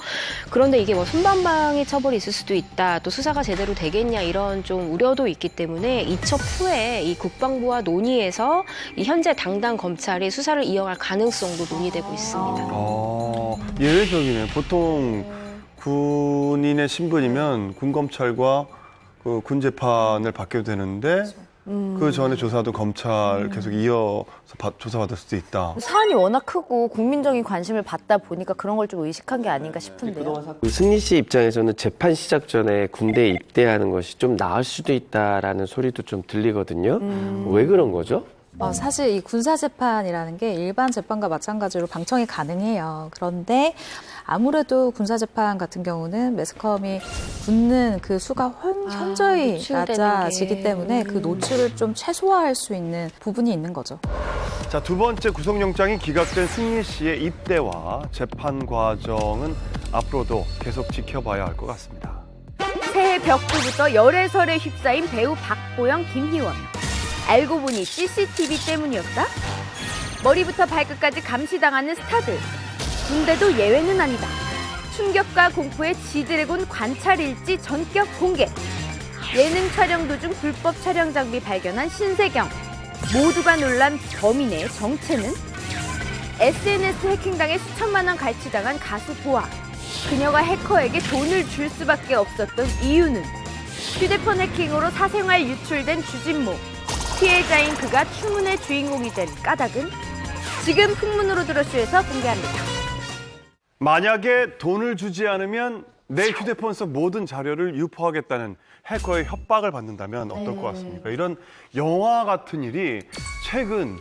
그런데 이게 뭐 손방망이 처벌이 있을 수도 있다. 또 수사가 제대로 되겠냐 이런 좀 우려도 있기 때문에 이첩 후에 이 국방부와 논의해서 이 현재 당당 검찰이 수사를 이어갈 가능성도 논의되고 있습니다. 예외적이네. 보통 군인의 신분이면 군검찰과 그 군재판을 받게 되는데 그 전에 조사도 검찰 계속 이어서 조사받을 수도 있다. 사안이 워낙 크고 국민적인 관심을 받다 보니까 그런 걸 좀 의식한 게 아닌가 싶은데요. 승리 씨 입장에서는 재판 시작 전에 군대에 입대하는 것이 좀 나을 수도 있다라는 소리도 좀 들리거든요. 왜 그런 거죠? 사실 이 군사재판이라는 게 일반 재판과 마찬가지로 방청이 가능해요. 그런데 아무래도 군사재판 같은 경우는 매스컴이 붙는 그 수가 현저히 노출되는 낮아지기 게. 때문에 그 노출을 좀 최소화할 수 있는 부분이 있는 거죠. 자, 두 번째 구속영장이 기각된 승희 씨의 입대와 재판 과정은 앞으로도 계속 지켜봐야 할 것 같습니다. 새해 벽두부터 열애설에 휩싸인 배우 박보영, 김희원. 알고 보니 CCTV 때문이었다? 머리부터 발끝까지 감시당하는 스타들. 군대도 예외는 아니다. 충격과 공포의 지드래곤 관찰일지 전격 공개. 예능 촬영 도중 불법 촬영 장비 발견한 신세경. 모두가 놀란 범인의 정체는? SNS 해킹당해 수천만 원 갈취당한 가수 보아. 그녀가 해커에게 돈을 줄 수밖에 없었던 이유는? 휴대폰 해킹으로 사생활 유출된 주진모. 피해자인 그가 추문의 주인공이 된 까닭은? 지금 풍문으로 들어쇼에서 공개합니다. 만약에 돈을 주지 않으면 내 휴대폰 속 모든 자료를 유포하겠다는 해커의 협박을 받는다면 어떨 것 같습니까? 이런 영화 같은 일이 최근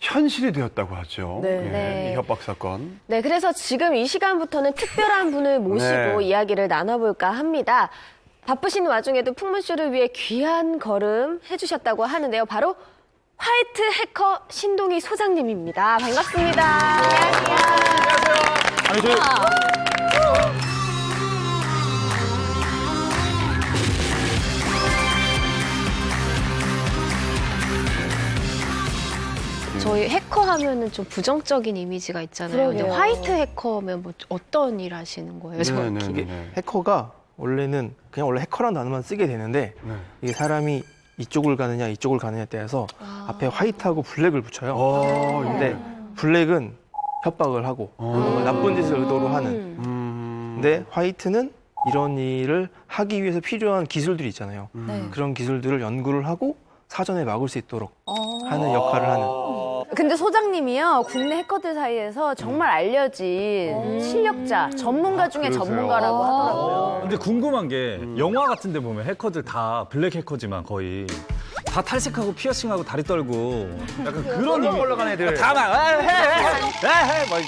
현실이 되었다고 하죠. 네. 이 협박 사건. 네, 그래서 지금 이 시간부터는 특별한 분을 모시고 네. 이야기를 나눠볼까 합니다. 바쁘신 와중에도 풍문쇼를 위해 귀한 걸음 해주셨다고 하는데요. 바로 화이트 해커 신동희 소장님입니다. 반갑습니다. 아니, 저희 해커 하면은 좀 부정적인 이미지가 있잖아요. 근데 그러게요. 화이트 해커면 뭐 어떤 일 하시는 거예요, 정확히? 네. 해커가 원래는 그냥 원래 해커라는 단어만 쓰게 되는데 이게 사람이 이쪽을 가느냐 이쪽을 가느냐에 따라서 앞에 화이트하고 블랙을 붙여요. 근데 블랙은 협박을 하고 뭔가 나쁜 짓을 의도로 하는. 근데 화이트는 이런 일을 하기 위해서 필요한 기술들이 있잖아요. 그런 기술들을 연구를 하고 사전에 막을 수 있도록 하는 역할을 하는. 근데 소장님이요, 국내 해커들 사이에서 정말 알려진 실력자, 전문가 중에 전문가라고 하더라고요. 근데 궁금한 게 영화 같은 데 보면 해커들 다 블랙 해커지만 거의 다 탈색하고 피어싱하고 다리 떨고 약간 그런 이미지. 올라간 애들. 다막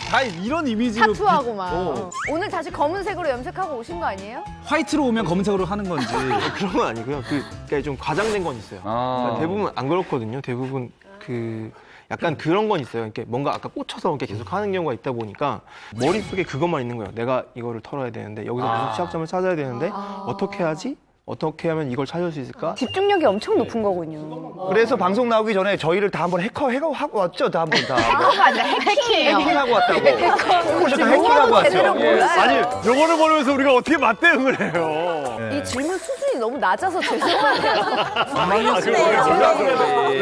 다 이런 이미지로 타투하고 막. 오늘 다시 검은색으로 염색하고 오신 거 아니에요? 화이트로 오면 검은색으로 하는 건지. 그런 건 아니고요. 그러니까 좀 과장된 건 있어요. 그러니까 대부분 안 그렇거든요. 대부분 약간 그런 건 있어요. 이렇게 뭔가 아까 꽂혀서 이렇게 계속 하는 경우가 있다 보니까 머릿속에 그것만 있는 거예요. 내가 이거를 털어야 되는데 여기서 무슨 취약점을 찾아야 되는데 어떻게 하지? 어떻게 하면 이걸 찾을 수 있을까? 집중력이 엄청 높은 거군요. 그래서 방송 나오기 전에 저희를 다 한번 해커하고 왔죠? 다 한번 다. 해커가 아니라 해킹이에요. 해킹하고 왔다고. 지금 해킹하고 왔죠. 제대로 몰라요. 아니, 요거를 보면서 우리가 어떻게 맞대응을 해요? 이 질문 수준이 너무 낮아서 죄송하네요.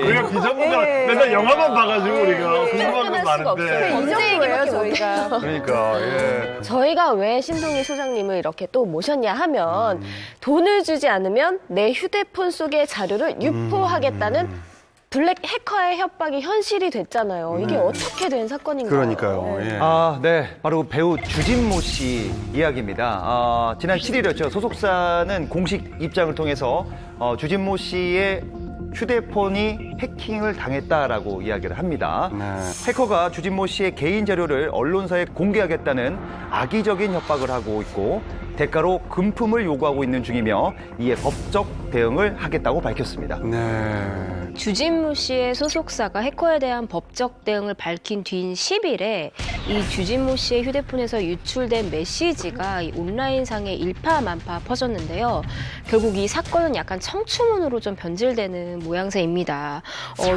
우리가 비전문가 맨날 영화만 봐가지고 우리가 궁금한 건 많은데. 언제예요, 저희가? 그러니까, 예. 저희가 왜 신동희 소장님을 이렇게 또 모셨냐 하면 돈을 주지 않으면 내 휴대폰 속의 자료를 유포하겠다는 블랙 해커의 협박이 현실이 됐잖아요. 이게 어떻게 된 사건인가요? 그러니까요. 예. 네. 바로 배우 주진모 씨 이야기입니다. 지난 7일이었죠. 소속사는 공식 입장을 통해서 주진모 씨의 휴대폰이 해킹을 당했다라고 이야기를 합니다. 해커가 주진모 씨의 개인 자료를 언론사에 공개하겠다는 악의적인 협박을 하고 있고 대가로 금품을 요구하고 있는 중이며 이에 법적 대응을 하겠다고 밝혔습니다. 주진모 씨의 소속사가 해커에 대한 법적 대응을 밝힌 뒤인 10일에 이 주진모 씨의 휴대폰에서 유출된 메시지가 이 온라인상에 일파만파 퍼졌는데요. 결국 이 사건은 약간 청추문으로 좀 변질되는 모양새입니다.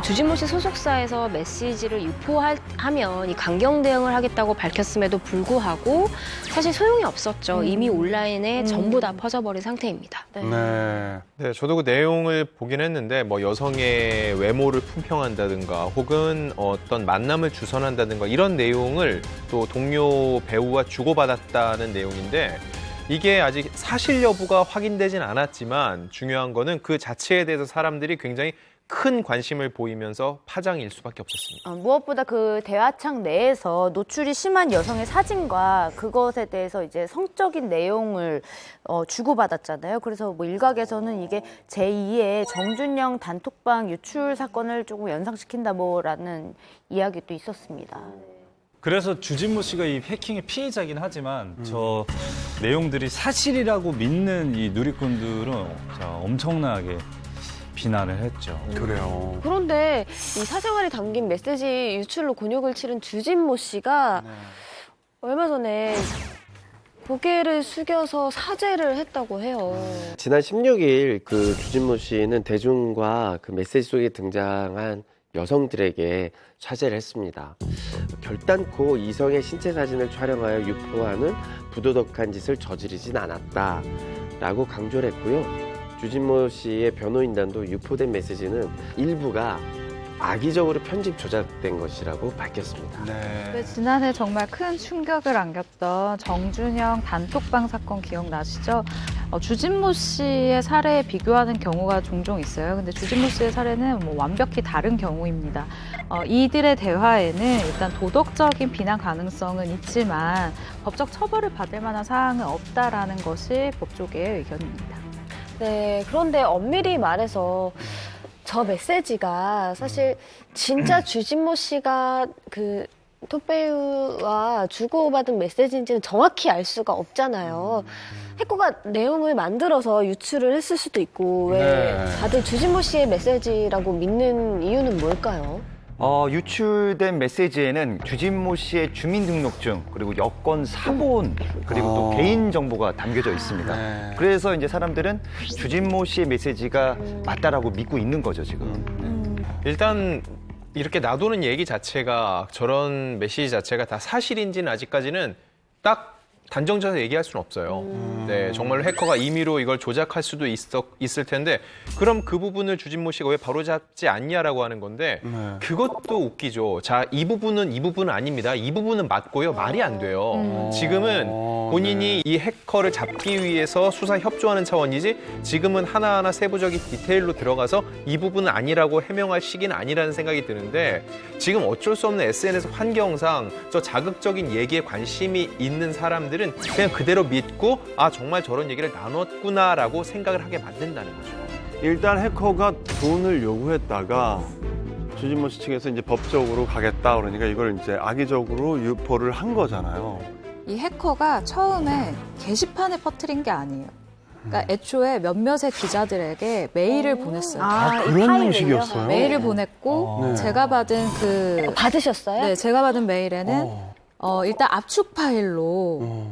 주진모 씨 소속사에서 메시지를 유포하면 이 강경 대응을 하겠다고 밝혔음에도 불구하고 사실 소용이 없었죠. 이미 온라인에 전부 다 퍼져버린 상태입니다. 네, 저도 그 내용을 보긴 했는데 뭐 여성의 외모를 품평한다든가 혹은 어떤 만남을 주선한다든가 이런 내용을 또 동료 배우와 주고받았다는 내용인데 이게 아직 사실 여부가 확인되진 않았지만 중요한 거는 그 자체에 대해서 사람들이 굉장히 큰 관심을 보이면서 파장일 수밖에 없었습니다. 무엇보다 그 대화창 내에서 노출이 심한 여성의 사진과 그것에 대해서 이제 성적인 내용을 주고받았잖아요. 그래서 뭐 일각에서는 이게 제2의 정준영 단톡방 유출 사건을 조금 연상시킨다 뭐라는 이야기도 있었습니다. 그래서 주진모 씨가 이 해킹의 피해자긴 하지만 저 내용들이 사실이라고 믿는 이 누리꾼들은 엄청나게 비난을 했죠. 그래요. 그런데 이 사생활이 담긴 메시지 유출로 곤욕을 치른 주진모 씨가 얼마 전에 고개를 숙여서 사죄를 했다고 해요. 지난 16일 그 주진모 씨는 대중과 그 메시지 속에 등장한 여성들에게 사죄를 했습니다. 결단코 이성의 신체 사진을 촬영하여 유포하는 부도덕한 짓을 저지르진 않았다라고 강조를 했고요. 주진모 씨의 변호인단도 유포된 메시지는 일부가 악의적으로 편집 조작된 것이라고 밝혔습니다. 네, 지난해 정말 큰 충격을 안겼던 정준영 단톡방 사건 기억나시죠? 주진모 씨의 사례에 비교하는 경우가 종종 있어요. 근데 주진모 씨의 사례는 뭐 완벽히 다른 경우입니다. 이들의 대화에는 일단 도덕적인 비난 가능성은 있지만 법적 처벌을 받을 만한 사항은 없다라는 것이 법조계의 의견입니다. 네, 그런데 엄밀히 말해서 저 메시지가 사실 진짜 주진모 씨가 그 톱배우와 주고받은 메시지인지는 정확히 알 수가 없잖아요. 해커가 내용을 만들어서 유출을 했을 수도 있고 왜 다들 주진모 씨의 메시지라고 믿는 이유는 뭘까요? 유출된 메시지에는 주진모 씨의 주민등록증, 그리고 여권 사본, 그리고 또 개인정보가 담겨져 있습니다. 그래서 이제 사람들은 주진모 씨의 메시지가 맞다라고 믿고 있는 거죠, 지금. 일단 이렇게 놔두는 얘기 자체가 저런 메시지 자체가 다 사실인지는 아직까지는 딱 단정져서 얘기할 수는 없어요. 네, 정말 해커가 임의로 이걸 조작할 수도 있을 텐데 그럼 그 부분을 주진모 씨가 왜 바로잡지 않냐라고 하는 건데 그것도 웃기죠. 자, 이 부분은 아닙니다. 이 부분은 맞고요. 말이 안 돼요. 지금은 본인이 이 해커를 잡기 위해서 수사 협조하는 차원이지 지금은 하나하나 세부적인 디테일로 들어가서 이 부분은 아니라고 해명할 시기는 아니라는 생각이 드는데 지금 어쩔 수 없는 SNS 환경상 저 자극적인 얘기에 관심이 있는 사람들은 그냥 그대로 믿고 아 정말 저런 얘기를 나눴구나라고 생각을 하게 만든다는 거죠. 일단 해커가 돈을 요구했다가 주진모 씨 측에서 이제 법적으로 가겠다 그러니까 이걸 이제 악의적으로 유포를 한 거잖아요. 이 해커가 처음에 게시판에 퍼뜨린 게 아니에요. 그러니까 애초에 몇몇의 기자들에게 메일을 보냈어요. 그런 형식이었어요? 메일을 보냈고 제가 받은 받으셨어요? 네, 제가 받은 메일에는 일단 압축 파일로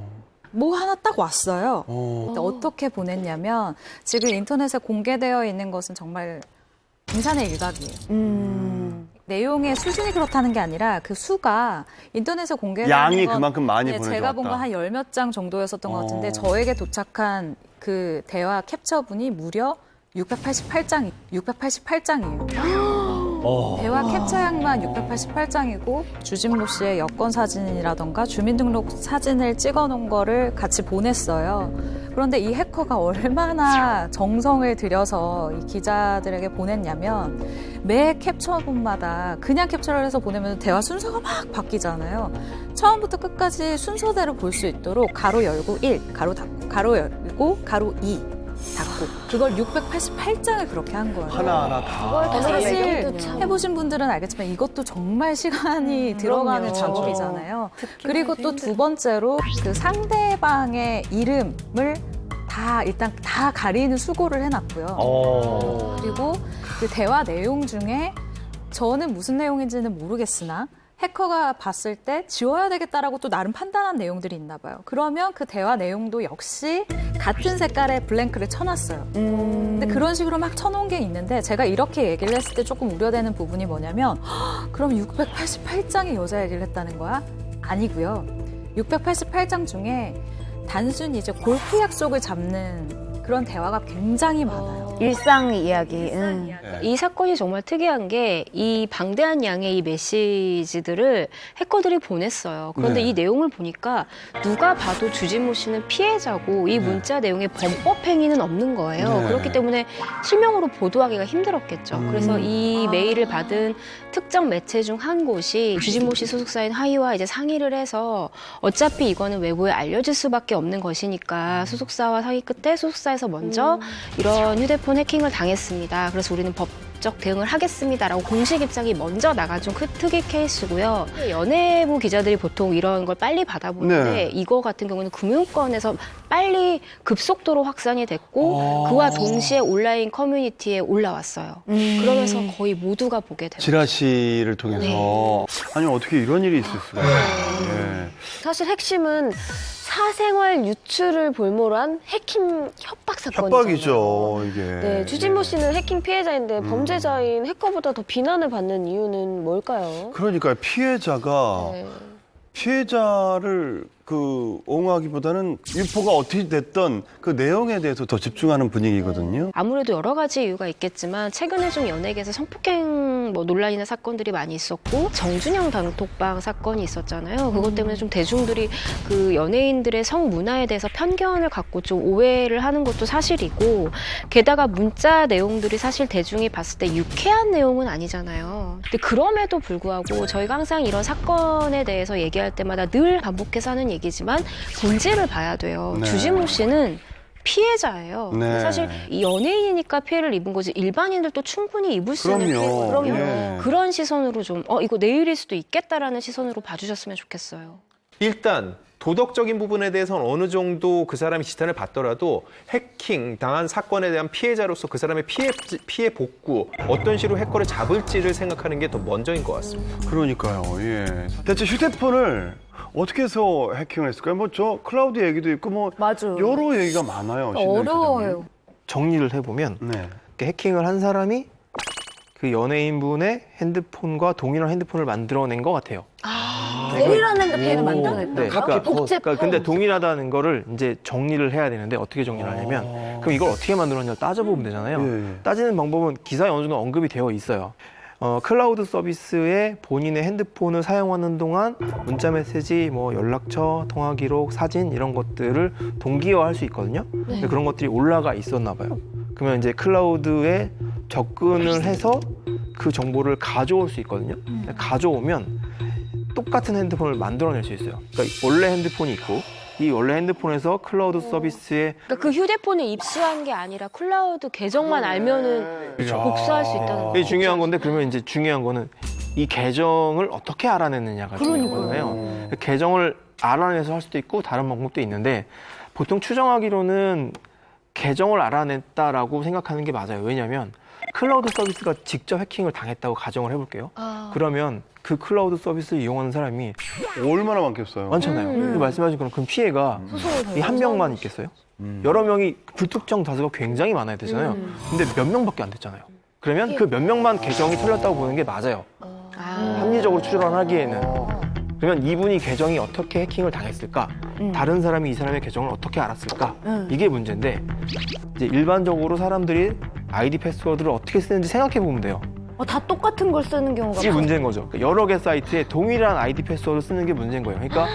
뭐 하나 딱 왔어요. 근데 어떻게 보냈냐면 지금 인터넷에 공개되어 있는 것은 정말 빙산의 일각이에요. 내용의 수준이 그렇다는 게 아니라 그 수가 인터넷에 공개된 양이 그만큼 많이 보내줬다. 제가 본 거 한 10몇 장 정도였었던 것 같은데 저에게 도착한 그 대화 캡처분이 무려 688장이에요. 대화 캡처량만 688장이고 주진모 씨의 여권 사진이라던가 주민등록 사진을 찍어놓은 거를 같이 보냈어요. 그런데 이 해커가 얼마나 정성을 들여서 이 기자들에게 보냈냐면 매 캡처분마다 그냥 캡처를 해서 보내면 대화 순서가 막 바뀌잖아요. 처음부터 끝까지 순서대로 볼 수 있도록 가로 열고 1, 가로 닫고, 가로 열고, 가로 2. 닫고 그걸 688장을 그렇게 한 거예요. 하나하나 다. 사실 해보신 분들은 알겠지만 이것도 정말 시간이 들어가는 작업이잖아요. 그리고 또 두 번째로 그 상대방의 이름을 일단 다 가리는 수고를 해놨고요. 그리고 그 대화 내용 중에 저는 무슨 내용인지는 모르겠으나 해커가 봤을 때 지워야 되겠다라고 또 나름 판단한 내용들이 있나 봐요. 그러면 그 대화 내용도 역시 같은 색깔의 블랭크를 쳐놨어요. 근데 그런 식으로 막 쳐놓은 게 있는데 제가 이렇게 얘기를 했을 때 조금 우려되는 부분이 뭐냐면 그럼 688장의 여자 얘기를 했다는 거야? 아니고요. 688장 중에 단순히 이제 골프 약속을 잡는 그런 대화가 굉장히 많아요. 일상 이야기. 이 사건이 정말 특이한 게 이 방대한 양의 이 메시지들을 해커들이 보냈어요. 그런데 네. 이 내용을 보니까 누가 봐도 주진모 씨는 피해자고 이 문자 내용에 범법 행위는 없는 거예요. 네. 그렇기 때문에 실명으로 보도하기가 힘들었겠죠. 그래서 이 메일을 받은 특정 매체 중 한 곳이 주진모 씨 소속사인 하이와 이제 상의를 해서 어차피 이거는 외부에 알려질 수밖에 없는 것이니까 소속사와 상의 끝에 소속사에서 먼저 이런 휴대폰 해킹을 당했습니다. 그래서 우리는 법적 대응을 하겠습니다라고 공식 입장이 먼저 나간 좀 특이 케이스고요. 연예부 기자들이 보통 이런 걸 빨리 받아보는데 네. 이거 같은 경우는 금융권에서 빨리 급속도로 확산이 됐고 그와 동시에 온라인 커뮤니티에 올라왔어요. 그러면서 거의 모두가 보게 돼요. 지라시를 통해서 아니 어떻게 이런 일이 있을 수가 있어요. 예. 사실 핵심은 사생활 유출을 볼모로 한 해킹 협박 사건이잖아요. 협박이죠 이게. 네, 주진모 씨는 해킹 피해자인데 범죄자인 해커보다 더 비난을 받는 이유는 뭘까요? 그러니까 피해자가 피해자를 옹호하기보다는 유포가 어떻게 됐던 그 내용에 대해서 더 집중하는 분위기거든요. 아무래도 여러 가지 이유가 있겠지만 최근에 좀 연예계에서 성폭행 논란이나 사건들이 많이 있었고 정준영 단톡방 사건이 있었잖아요. 그것 때문에 좀 대중들이 그 연예인들의 성문화에 대해서 편견을 갖고 좀 오해를 하는 것도 사실이고 게다가 문자 내용들이 사실 대중이 봤을 때 유쾌한 내용은 아니잖아요. 근데 그럼에도 불구하고 저희가 항상 이런 사건에 대해서 얘기할 때마다 늘 반복해서 하는 얘기지만 본질을 봐야 돼요. 네. 주진모 씨는 피해자예요. 네. 사실 이 연예인이니까 피해를 입은 거지 일반인들도 충분히 입을 수 있는 피해거든요. 그럼요. 예. 그런 시선으로 좀 이거 내일일 수도 있겠다라는 시선으로 봐주셨으면 좋겠어요. 일단 도덕적인 부분에 대해서는 어느 정도 그 사람이 지탄을 받더라도 해킹 당한 사건에 대한 피해자로서 그 사람의 피해 복구 어떤 식으로 해커를 잡을지를 생각하는 게 더 먼저인 것 같습니다. 그러니까요. 예. 대체 휴대폰을 어떻게 해서 해킹을 했을까요? 뭐 저 클라우드 얘기도 있고 뭐 여러 얘기가 많아요. 어려워요. 정리를 해보면 네. 해킹을 한 사람이 그 연예인분의 핸드폰과 동일한 핸드폰을 만들어낸 것 같아요. 동일한 핸드폰을 만들어냈다. 네, 그러니까 근데 동일하다는 거를 이제 정리를 해야 되는데 어떻게 정리를 하냐면 그럼 이걸 어떻게 만들었냐를 따져보면 되잖아요. 따지는 방법은 기사에 어느 정도 언급이 되어 있어요. 클라우드 서비스에 본인의 핸드폰을 사용하는 동안 문자 메시지, 뭐 연락처, 통화 기록, 사진 이런 것들을 동기화할 수 있거든요. 근데 그런 것들이 올라가 있었나 봐요. 그러면 이제 클라우드에 접근을 해서 그 정보를 가져올 수 있거든요. 가져오면 똑같은 핸드폰을 만들어낼 수 있어요. 그러니까 원래 핸드폰이 있고 이 원래 핸드폰에서 클라우드 서비스에 그러니까 그 휴대폰을 입수한 게 아니라 클라우드 계정만 알면은 복수할 수 있다는 거죠. 이게 중요한 건데 그러면 이제 중요한 거는 이 계정을 어떻게 알아내느냐가 중요한 거잖아요. 계정을 알아내서 할 수도 있고 다른 방법도 있는데 보통 추정하기로는 계정을 알아냈다라고 생각하는 게 맞아요. 왜냐하면 클라우드 서비스가 직접 해킹을 당했다고 가정을 해볼게요. 그러면 그 클라우드 서비스를 이용하는 사람이 얼마나 많겠어요. 많잖아요. 말씀하신 그런 피해가 이 한 명만 있겠어요? 여러 명이 불특정 다수가 굉장히 많아야 되잖아요. 근데 몇 명밖에 안 됐잖아요. 그러면 그 몇 명만 계정이 털렸다고 보는 게 맞아요. 합리적으로 추론하기에는. 그러면 이분이 계정이 어떻게 해킹을 당했을까? 다른 사람이 이 사람의 계정을 어떻게 알았을까? 이게 문제인데 이제 일반적으로 사람들이 아이디 패스워드를 어떻게 쓰는지 생각해 보면 돼요. 다 똑같은 걸 쓰는 경우가 이게 문제인 거죠. 여러 개 사이트에 동일한 아이디 패스워드를 쓰는 게 문제인 거예요. 그러니까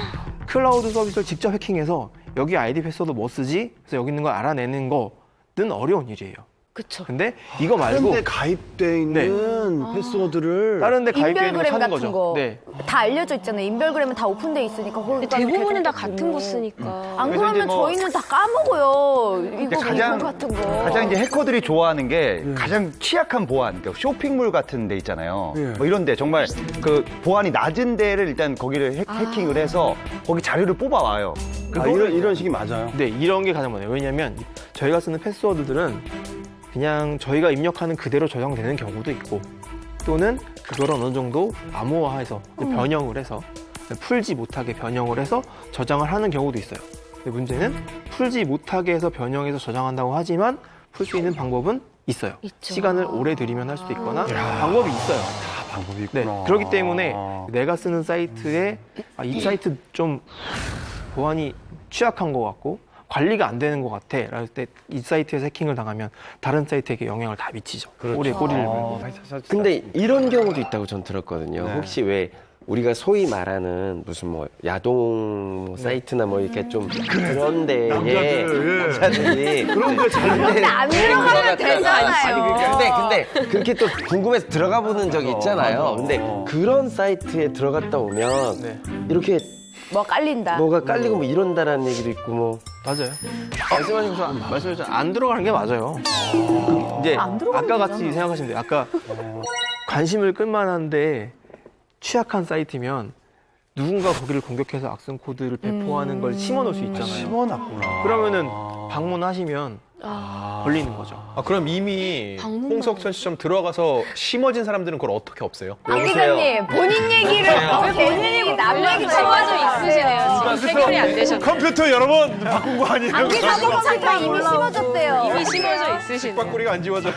클라우드 서비스를 직접 해킹해서 여기 아이디 패스워드 뭐 쓰지? 그래서 여기 있는 거 알아내는 거는 어려운 일이에요. 그렇죠. 근데 이거 말고 다른 데 가입돼 있는 패스워드를 다른 데 가입돼 있는 거 인별그램 사는 같은 거죠. 거. 네. 다 알려져 있잖아요. 인별그램은 다 오픈돼 있으니까. 대부분은 다 같은 거 쓰니까. 안 그래서 그러면 이제 뭐 저희는 다 까먹어요. 이거 가장 같은 거. 가장 이제 해커들이 좋아하는 게 가장 취약한 보안, 그러니까 쇼핑몰 같은 데 있잖아요. 뭐 이런데 정말 그 보안이 낮은 데를 일단 거기를 해킹을 해서 거기 자료를 뽑아와요. 이런 식이 맞아요. 네, 이런 게 가장 많아요. 왜냐하면 저희가 쓰는 패스워드들은 그냥 저희가 입력하는 그대로 저장되는 경우도 있고 또는 그걸 어느 정도 암호화해서 변형을 해서 풀지 못하게 변형을 해서 저장을 하는 경우도 있어요. 근데 문제는 풀지 못하게 해서 변형해서 저장한다고 하지만 풀 수 있는 방법은 있어요. 시간을 오래 들이면 할 수도 있거나 방법이 있어요. 방법이 있구나. 네, 그렇기 때문에 내가 쓰는 사이트에 이 사이트 좀 보안이 취약한 것 같고 관리가 안 되는 것 같아. 라할 때 이 사이트에서 해킹을 당하면 다른 사이트에게 영향을 다 미치죠. 꼬리에 꼬리를 물고. 근데 이런 경우도 있다고 전 들었거든요. 네. 혹시 왜 우리가 소위 말하는 무슨 뭐 야동 사이트나 뭐 이렇게 좀 그런 데에 남자들이 그런 거 잘 안 들어가면 되잖아요. 근데 그렇게 또 궁금해서 들어가 보는 적이 있잖아요. 근데 그런 사이트에 들어갔다 오면 이렇게 뭐 깔린다. 뭐가 깔리고 뭐 이런다라는 얘기도 있고 뭐 맞아요. 말씀하신 것처럼 안 들어가는 게 맞아요. 이제 아까 같이 생각하시면 돼요. 아까 관심을 끌만한데 취약한 사이트면 누군가 거기를 공격해서 악성 코드를 배포하는 걸 심어놓을 수 있잖아요. 심어놨구나. 그러면은 방문하시면 걸리는 거죠. 그럼 이미 홍석천 씨처럼 들어가서 심어진 사람들은 그걸 어떻게 없애요? 안 기자님 본인 얘기를 왜 본인 얘기 남 얘기 심어져 있으시네요. 지금 해결이 안 되셨네요. 컴퓨터 여러 번 바꾼 거 아니에요? 안 기자님 컴퓨터 이미 심어졌대요. 이미 심어져 있으시네요. 빡구리가 안 지워져요.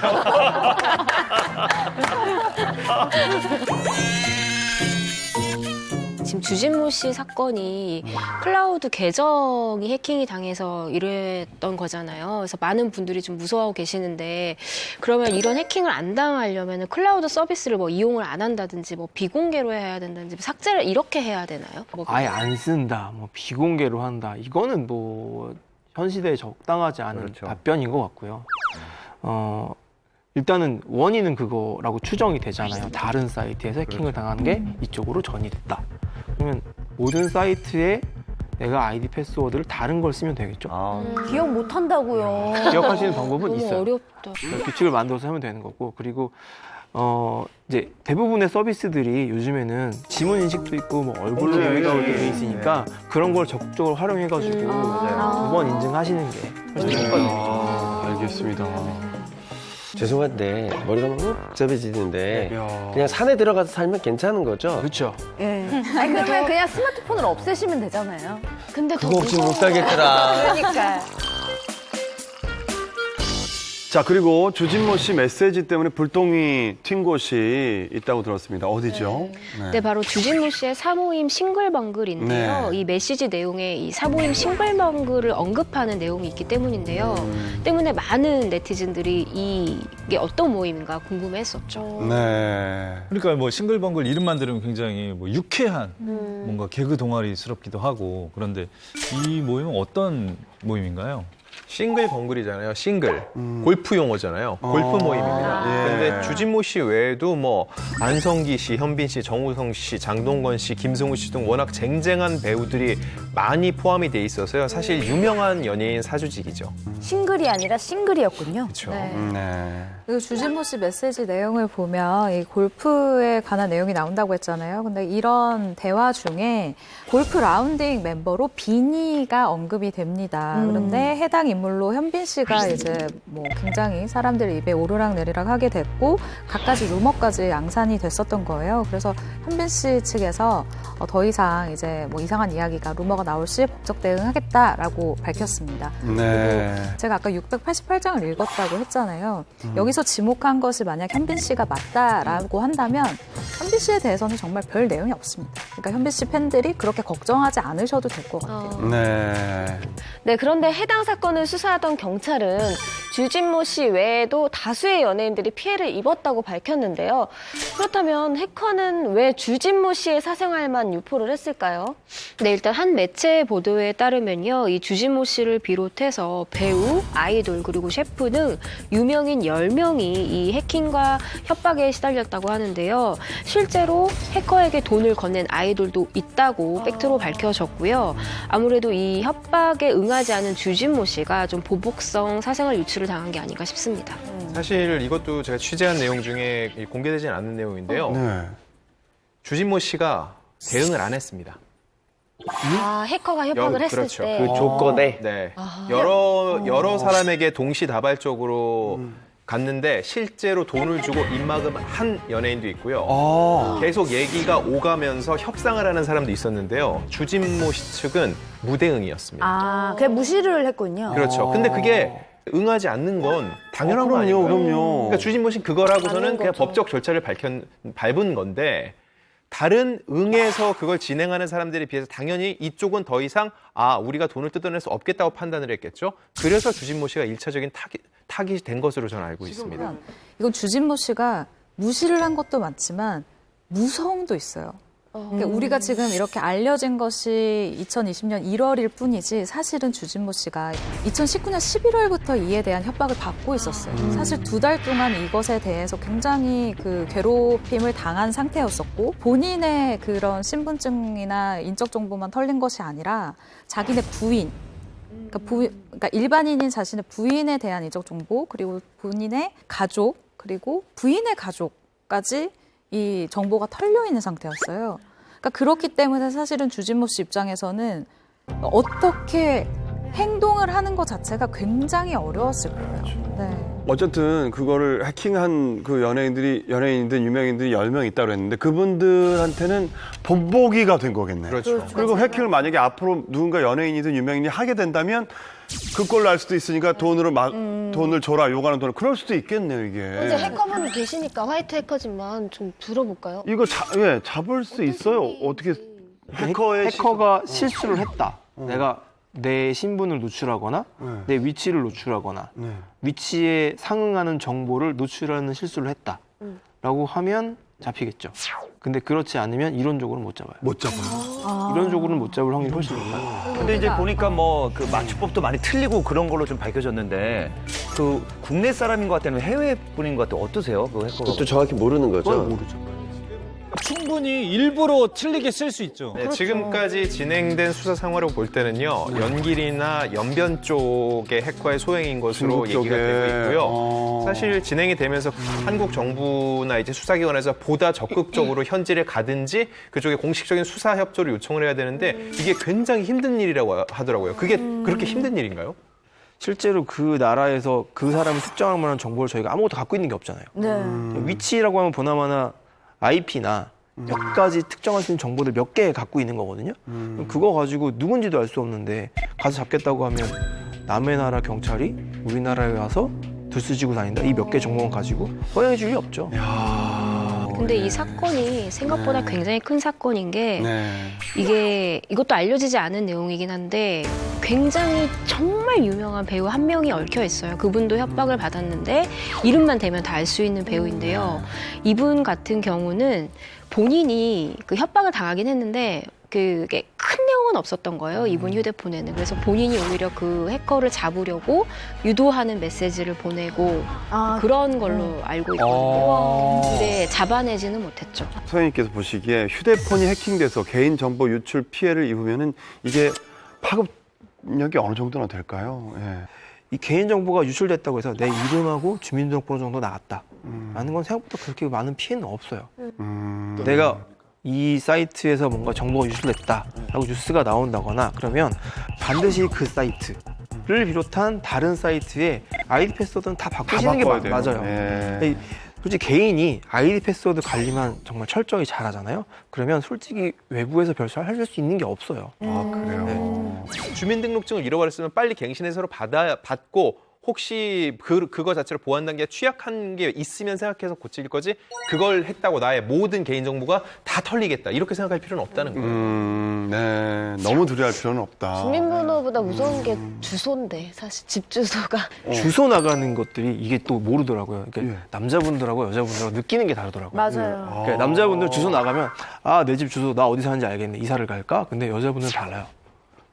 지금 주진모 씨 사건이 클라우드 계정이 해킹이 당해서 이랬던 거잖아요. 그래서 많은 분들이 좀 무서워하고 계시는데 그러면 이런 해킹을 안 당하려면 클라우드 서비스를 뭐 이용을 안 한다든지 뭐 비공개로 해야 된다든지 삭제를 이렇게 해야 되나요? 뭐 아예 안 쓴다, 뭐 비공개로 한다. 이거는 뭐 현 시대에 적당하지 않은 답변인 것 같고요. 일단은 원인은 그거라고 추정이 되잖아요. 다른 사이트에서 해킹을 당한 게 이쪽으로 전이됐다. 그러면 모든 사이트에 내가 아이디 패스워드를 다른 걸 쓰면 되겠죠. 기억 못 한다고요. 기억할 수 있는 방법은 너무 있어요. 어렵다. 규칙을 만들어서 하면 되는 거고, 그리고 이제 대부분의 서비스들이 요즘에는 지문 인식도 있고 뭐 얼굴로 인식도 돼 있으니까 그런 걸 적극적으로 활용해가지고 두 번 인증하시는 게 훨씬 효과적이죠. 알겠습니다. 죄송한데 머리가 너무 복잡해지는데 그냥 산에 들어가서 살면 괜찮은 거죠? 그렇죠. 예. 아니 그러면 그냥 스마트폰을 없애시면 되잖아요. 근데 그거 없이 못 살겠더라. 그러니까. 자, 그리고 주진모 씨 메시지 때문에 불똥이 튄 곳이 있다고 들었습니다. 어디죠? 네, 바로 주진모 씨의 사모임 싱글벙글인데요. 네. 이 메시지 내용에 이 사모임 싱글벙글을 언급하는 내용이 있기 때문인데요. 때문에 많은 네티즌들이 이게 어떤 모임인가 궁금해했었죠. 네. 그러니까 뭐 싱글벙글 이름만 들으면 굉장히 뭐 유쾌한 뭔가 개그 동아리스럽기도 하고 그런데 이 모임은 어떤 모임인가요? 싱글 벙글이잖아요. 싱글. 골프 용어잖아요. 골프 모임입니다. 그런데 주진모 씨 외에도 뭐 안성기 씨, 현빈 씨, 정우성 씨, 장동건 씨, 김승우 씨 등 워낙 쟁쟁한 배우들이 많이 포함이 돼 있어서요. 사실 유명한 연예인 사조직이죠. 싱글이 아니라 싱글이었군요. 그렇죠. 네. 그 주진모 씨 메시지 내용을 보면 이 골프에 관한 내용이 나온다고 했잖아요. 근데 이런 대화 중에 골프 라운딩 멤버로 비니가 언급이 됩니다. 그런데 해당 인물로 현빈 씨가 이제 뭐 굉장히 사람들 입에 오르락내리락 하게 됐고 갖가지 루머까지 양산이 됐었던 거예요. 그래서 현빈 씨 측에서 더 이상 이제 뭐 이상한 이야기가 루머가 나올 시 법적 대응하겠다라고 밝혔습니다. 네. 그리고 제가 아까 688장을 읽었다고 했잖아요. 여기서 지목한 것이 만약 현빈 씨가 맞다라고 한다면 현빈 씨에 대해서는 정말 별 내용이 없습니다. 그러니까 현빈 씨 팬들이 그렇게 걱정하지 않으셔도 될 것 같아요. 네. 네, 그런데 해당 사건을 수사하던 경찰은 주진모 씨 외에도 다수의 연예인들이 피해를 입었다고 밝혔는데요. 그렇다면 해커는 왜 주진모 씨의 사생활만 유포를 했을까요? 네, 일단 한 매체 보도에 따르면요. 이 주진모 씨를 비롯해서 배우, 아이돌, 그리고 셰프 등 유명인 10명이 이 해킹과 협박에 시달렸다고 하는데요. 실제로 해커에게 돈을 건넨 아이돌도 있다고 팩트로 밝혀졌고요. 아무래도 이 협박에 응하지 않은 주진모 씨가 좀 보복성 사생활 유출을 당한 게 아닌가 싶습니다. 사실 이것도 제가 취재한 내용 중에 공개되지는 않는 내용인데요. 네. 주진모 씨가 대응을 안 했습니다. 아, 해커가 협박을 했을 그렇죠. 때. 그 조건에 네. 여러 사람에게 동시다발적으로 갔는데 실제로 돈을 주고 입막음 한 연예인도 있고요. 계속 얘기가 오가면서 협상을 하는 사람도 있었는데요. 주진모 씨 측은 무대응이었습니다. 아, 그냥 무시를 했군요. 그렇죠. 근데 그게 응하지 않는 건 당연한 거 아니에요? 그럼요. 그러니까 주진모 씨 그거라고서는 그냥 법적 절차를 밟은 건데 다른 응에서 그걸 진행하는 사람들에 비해서 당연히 이쪽은 더 이상 우리가 돈을 뜯어낼 수 없겠다고 판단을 했겠죠. 그래서 주진모 씨가 1차적인 타깃이 된 것으로 저는 알고 있습니다. 이건 주진모 씨가 무시를 한 것도 많지만 무서움도 있어요. 그러니까 우리가 지금 이렇게 알려진 것이 2020년 1월일 뿐이지 사실은 주진모 씨가 2019년 11월부터 이에 대한 협박을 받고 있었어요. 사실 2달 동안 이것에 대해서 굉장히 그 괴롭힘을 당한 상태였었고 본인의 그런 신분증이나 인적 정보만 털린 것이 아니라 자기네 부인, 그러니까 일반인인 자신의 부인에 대한 인적 정보 그리고 본인의 가족 그리고 부인의 가족까지 이 정보가 털려 있는 상태였어요. 그러니까 그렇기 때문에 사실은 주진모 씨 입장에서는 어떻게 행동을 하는 것 자체가 굉장히 어려웠을 거예요. 네. 어쨌든 그거를 해킹한 그 연예인들, 유명인들이 10명 있다고 했는데 그분들한테는 본보기가 된 거겠네요. 그렇죠. 그리고 해킹을 만약에 앞으로 누군가 연예인이든 유명인이 하게 된다면 그걸로 알 수도 있으니까 돈을 줘라 요구하는 돈을 그럴 수도 있겠네요, 이게. 이제 해커분이 계시니까 화이트 해커진만 좀 들어볼까요? 이거 잡을 수 있어요? 어떻게 해커가 실수를 했다. 내가 내 신분을 노출하거나 내 위치를 노출하거나 위치에 상응하는 정보를 노출하는 실수를 했다라고 하면 잡히겠죠. 근데 그렇지 않으면 이론적으로는 못 잡아요. 못 잡아요. 이론적으로는 못 잡을 확률이 훨씬 높아요. 근데 이제 보니까 뭐 그 맞춤법도 많이 틀리고 그런 걸로 좀 밝혀졌는데 그 국내 사람인 것 같아요? 해외 분인 것 같아요? 어떠세요? 그 해커가? 그것도 정확히 모르는 거죠. 모르죠. 충분히 일부러 틀리게 쓸 수 있죠. 네, 지금까지 진행된 수사 상황으로 볼 때는요. 연길이나 연변 쪽의 해커의 소행인 것으로 얘기가 되고 있고요. 사실 진행이 되면서 한국 정부나 이제 수사기관에서 보다 적극적으로 현지를 가든지 그쪽에 공식적인 수사 협조를 요청을 해야 되는데 이게 굉장히 힘든 일이라고 하더라고요. 그게 그렇게 힘든 일인가요? 실제로 그 나라에서 그 사람을 특정할 만한 정보를 저희가 아무것도 갖고 있는 게 없잖아요. 위치라고 하면 보나마나 IP나 몇 가지 특정할 수 있는 정보들 몇 개 갖고 있는 거거든요. 그거 가지고 누군지도 알 수 없는데 가서 잡겠다고 하면 남의 나라 경찰이 우리나라에 와서 들쑤지고 다닌다. 이 몇 개 정보만 가지고 허용해 줄 리 없죠. 근데 이 사건이 생각보다 굉장히 큰 사건인 게 이것도 알려지지 않은 내용이긴 한데 굉장히 정말 유명한 배우 한 명이 얽혀 있어요. 그분도 협박을 받았는데 이름만 대면 다 알 수 있는 배우인데요. 이분 같은 경우는 본인이 그 협박을 당하긴 했는데 그게 큰 내용은 없었던 거예요. 이분 휴대폰에는. 그래서 본인이 오히려 그 해커를 잡으려고 유도하는 메시지를 보내고 그런 걸로 알고 있거든요. 근데 잡아내지는 못했죠. 소장님께서 보시기에 휴대폰이 해킹돼서 개인정보 유출 피해를 입으면은 이게 파급력이 어느 정도나 될까요? 예. 이 개인정보가 유출됐다고 해서 내 이름하고 주민등록번호 정도 나왔다. 라는 건 생각보다 그렇게 많은 피해는 없어요. 내가 이 사이트에서 뭔가 정보가 유출됐다라고 뉴스가 나온다거나 그러면 반드시 그 사이트를 비롯한 다른 사이트에 아이디 패스워드는 다 바꾸시는 게 맞아요. 네. 솔직히 개인이 아이디 패스워드 관리만 정말 철저히 잘하잖아요. 그러면 솔직히 외부에서 별수 할 수 있는 게 없어요. 그래요? 주민등록증을 잃어버렸으면 빨리 갱신해서 받고 혹시 그거 자체로 보안 단계가 취약한 게 있으면 생각해서 고칠 거지 그걸 했다고 나의 모든 개인정보가 다 털리겠다 이렇게 생각할 필요는 없다는 거예요. 네, 너무 두려워할 필요는 없다. 주민번호보다 무서운 게 주소인데 사실 집 주소가. 주소 나가는 것들이 이게 또 모르더라고요. 그러니까 남자분들하고 여자분들하고 느끼는 게 다르더라고요. 맞아요. 그러니까 남자분들 주소 나가면 내 집 주소 나 어디 사는지 알겠네. 이사를 갈까? 근데 여자분들은 달라요.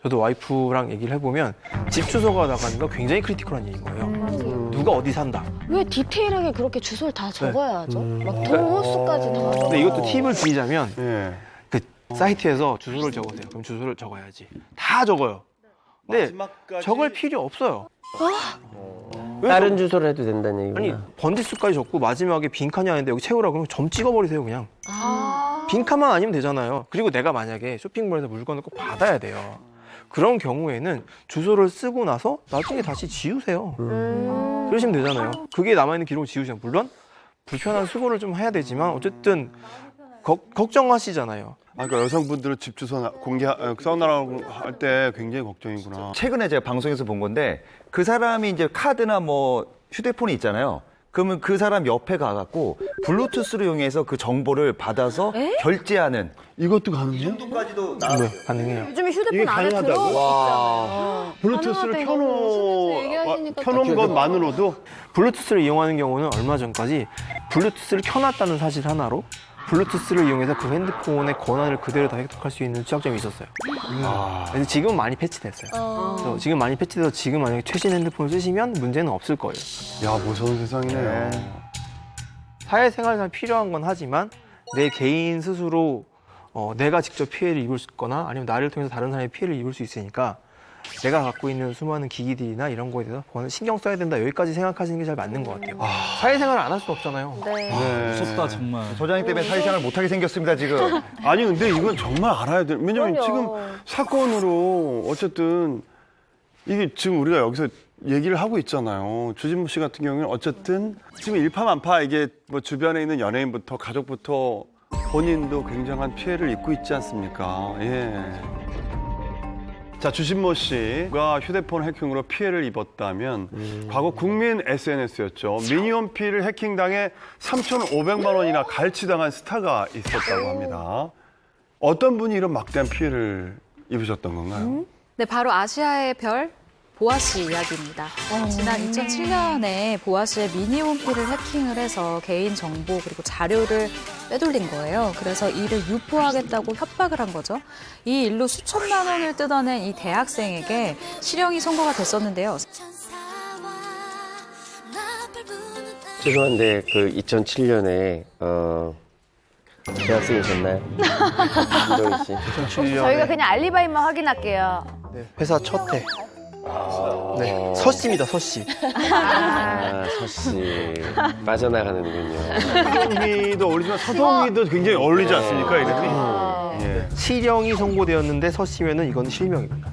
저도 와이프랑 얘기를 해보면 집 주소가 나가는 건 굉장히 크리티컬한 일인 거예요. 누가 어디 산다. 왜 디테일하게 그렇게 주소를 다 적어야 하죠? 막 동호수까지 다. 근데 이것도 팁을 드리자면 그 사이트에서 주소를 적으세요. 그럼 주소를 적어야지. 다 적어요. 근데 적을 필요 없어요. 다른 주소를 해도 된다는 얘기구나. 아니 번지수까지 적고 마지막에 빈칸이 아닌데 여기 채우라고 그러면 점 찍어버리세요 그냥. 빈칸만 아니면 되잖아요. 그리고 내가 만약에 쇼핑몰에서 물건을 꼭 받아야 돼요. 그런 경우에는 주소를 쓰고 나서 나중에 다시 지우세요. 그러시면 되잖아요. 그게 남아있는 기록을 지우시면 물론 불편한 수고를 좀 해야 되지만 어쨌든 걱정하시잖아요. 그러니까 여성분들은 집 주소 써놔라고 할 때 굉장히 걱정이구나. 최근에 제가 방송에서 본 건데 그 사람이 이제 카드나 뭐 휴대폰이 있잖아요. 그러면 그 사람 옆에 가갖고 블루투스를 이용해서 그 정보를 받아서 결제하는 이것도 가능해요? 정도까지도 네, 가능해요. 요즘에 휴대폰 이게 안에 가능하다고? 들어오고 있잖아요. 블루투스를 얘기하시니까 켜놓은 것만으로도 블루투스를 이용하는 경우는 얼마 전까지 블루투스를 켜놨다는 사실 하나로 블루투스를 이용해서 그 핸드폰의 권한을 그대로 다 획득할 수 있는 취약점이 있었어요. 그래서 지금은 많이 패치됐어요. 그래서 지금 많이 패치돼서 지금 만약에 최신 핸드폰을 쓰시면 문제는 없을 거예요. 야, 무서운 세상이네요. 사회생활상 필요한 건 하지만 내 개인 스스로 내가 직접 피해를 입을 거나 아니면 나를 통해서 다른 사람이 피해를 입을 수 있으니까 내가 갖고 있는 수많은 기기들이나 이런 거에 대해서 신경 써야 된다. 여기까지 생각하시는 게 잘 맞는 것 같아요. 사회생활을 안 할 수 없잖아요. 무섭다 정말. 소장님 때문에 사회생활 못하게 생겼습니다 지금. 아니 근데 이건 정말 알아야 돼. 왜냐면 그럼요. 지금 사건으로 어쨌든 이게 지금 우리가 여기서 얘기를 하고 있잖아요. 주진모 씨 같은 경우는 어쨌든 지금 일파만파 이게 뭐 주변에 있는 연예인부터 가족부터 본인도 굉장한 피해를 입고 있지 않습니까? 예. 자, 주진모 씨가 휴대폰 해킹으로 피해를 입었다면 과거 국민 SNS였죠. 미니홈피를 해킹당해 3,500만 원이나 갈취당한 스타가 있었다고 합니다. 어떤 분이 이런 막대한 피해를 입으셨던 건가요? 네, 바로 아시아의 별 보아 씨 이야기입니다. 지난 2007년에 보아 씨의 미니홈피를 해킹을 해서 개인 정보 그리고 자료를 빼돌린 거예요. 그래서 이를 유포하겠다고 협박을 한 거죠. 이 일로 수천만 원을 뜯어낸 이 대학생에게 실형이 선고가 됐었는데요. 죄송한데 그 2007년에 대학생이셨나요? 김도희 씨. 저희가 그냥 알리바이만 확인할게요. 네, 회사 첫 해. 네, 서씨입니다, 서씨. 서씨 빠져나가는군요. 서동희도 어울리지만 서동희도 굉장히 어울리지 않습니까, 이름이? 예. 실형이 선고되었는데 서씨면은 이건 실명입니다.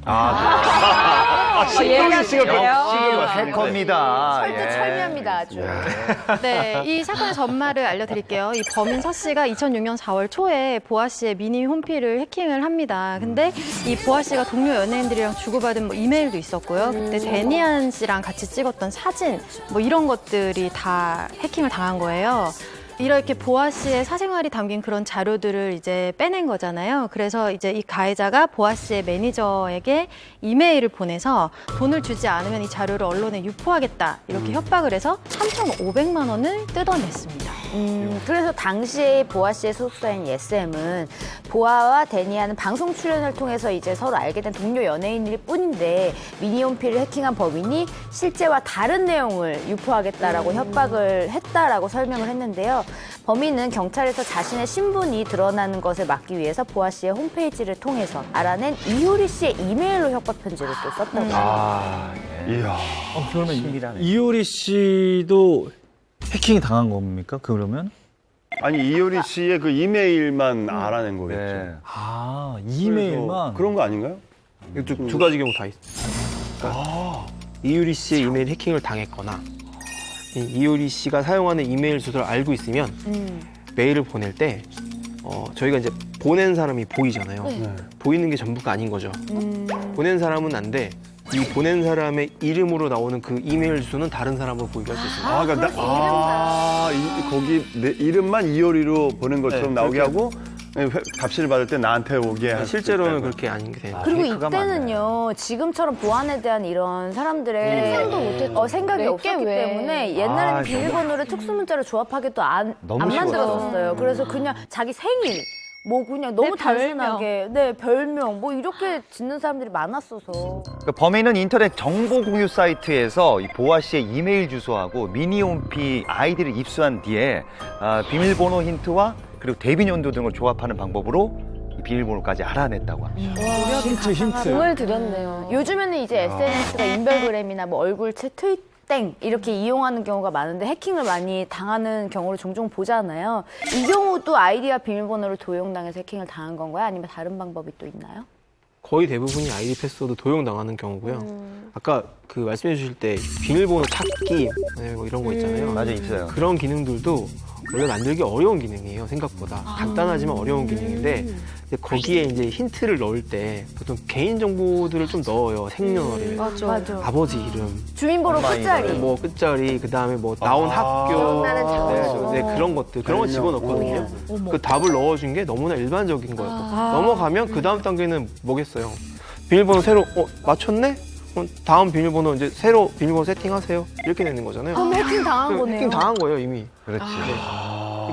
신동희 씨가 역시 해커입니다. 철미합니다 아주. 네, 이 사건의 전말을 알려드릴게요. 이 범인 서 씨가 2006년 4월 초에 보아 씨의 미니 홈피를 해킹을 합니다. 근데 이 보아 씨가 동료 연예인들이랑 주고받은 뭐 이메일도 있었고요. 그때 데니안 씨랑 같이 찍었던 사진 뭐 이런 것들이 다 해킹을 당한 거예요. 이렇게 보아 씨의 사생활이 담긴 그런 자료들을 이제 빼낸 거잖아요. 그래서 이제 이 가해자가 보아 씨의 매니저에게 이메일을 보내서 돈을 주지 않으면 이 자료를 언론에 유포하겠다 이렇게 협박을 해서 3,500만 원을 뜯어냈습니다. 그래서 당시에 보아 씨의 소속사인 SM은 보아와 데니아는 방송 출연을 통해서 이제 서로 알게 된 동료 연예인일 뿐인데 미니홈피를 해킹한 범인이 실제와 다른 내용을 유포하겠다라고 협박을 했다라고 설명을 했는데요. 범인은 경찰에서 자신의 신분이 드러나는 것을 막기 위해서 보아 씨의 홈페이지를 통해서 알아낸 이효리 씨의 이메일로 협박 편지를 또 썼다고 합니다. 이야. 그러면 이효리 씨도 해킹이 당한 겁니까? 그러면? 아니, 이효리 씨의 그 이메일만 알아낸 거겠죠. 네. 아, 이메일만? 그런 거 아닌가요? 두 가지 경우 다 있어요. 그러니까 이유리 씨의 이메일 해킹을 당했거나 이효리 씨가 사용하는 이메일 주소를 알고 있으면 메일을 보낼 때 저희가 이제 보낸 사람이 보이잖아요. 보이는 게 전부가 아닌 거죠. 보낸 사람은 안 돼. 이 보낸 사람의 이름으로 나오는 그 이메일 주소는 다른 사람으로 보이게 할 수 있습니다. 그러니까 거기 내 이름만 이효리로 보낸 것처럼 네, 나오게 그렇게. 하고 답시를 받을 때 나한테 오게 할 실제로는 그렇게 아닌 게 돼요. 그리고 이때는요, 지금처럼 보안에 대한 이런 사람들의 생각이 없었기 때문에 옛날에는 비밀번호를 특수문자로 조합하기도 안 만들었었어요. 그래서 그냥 자기 생일, 뭐 그냥 너무 단순하게 별명 뭐 이렇게 짓는 사람들이 많았어서. 그러니까 범인은 인터넷 정보 공유 사이트에서 이 보아 씨의 이메일 주소하고 미니홈피 아이디를 입수한 뒤에 비밀번호 힌트와 그리고 데뷔 연도 등을 조합하는 방법으로 이 비밀번호까지 알아냈다고 합니다. 힌트. 공을 들였네요. 요즘에는 이제 SNS가 인별그램이나 뭐 얼굴체 땡 이렇게 이용하는 경우가 많은데 해킹을 많이 당하는 경우를 종종 보잖아요. 이 경우도 아이디와 비밀번호를 도용당해서 해킹을 당한 건가요? 아니면 다른 방법이 또 있나요? 거의 대부분이 아이디 패스워드 도용당하는 경우고요. 아까 그 말씀해 주실 때 비밀번호 찾기 뭐 이런 거 있잖아요. 맞아, 있어요. 그런 기능들도 원래 만들기 어려운 기능이에요. 생각보다 간단하지만 어려운 기능인데 이제 거기에 이제 힌트를 넣을 때 보통 개인 정보들을 좀 넣어요. 생년월일, 맞아. 아버지 이름, 주민번호 끝자리. 뭐 끝자리, 그 다음에 뭐 나온 학교, 기억나는 장소. 네, 그런 것들 그런 거 집어넣거든요. 그 답을 넣어준 게 너무나 일반적인 거예요. 넘어가면 그 다음 단계는 뭐겠어요? 비밀번호 새로 맞췄네? 다음 비밀번호 이제 새로 비밀번호 세팅하세요. 이렇게 되는 거잖아요. 해킹 당한 거네요. 해킹 당한 거예요 이미. 그렇지.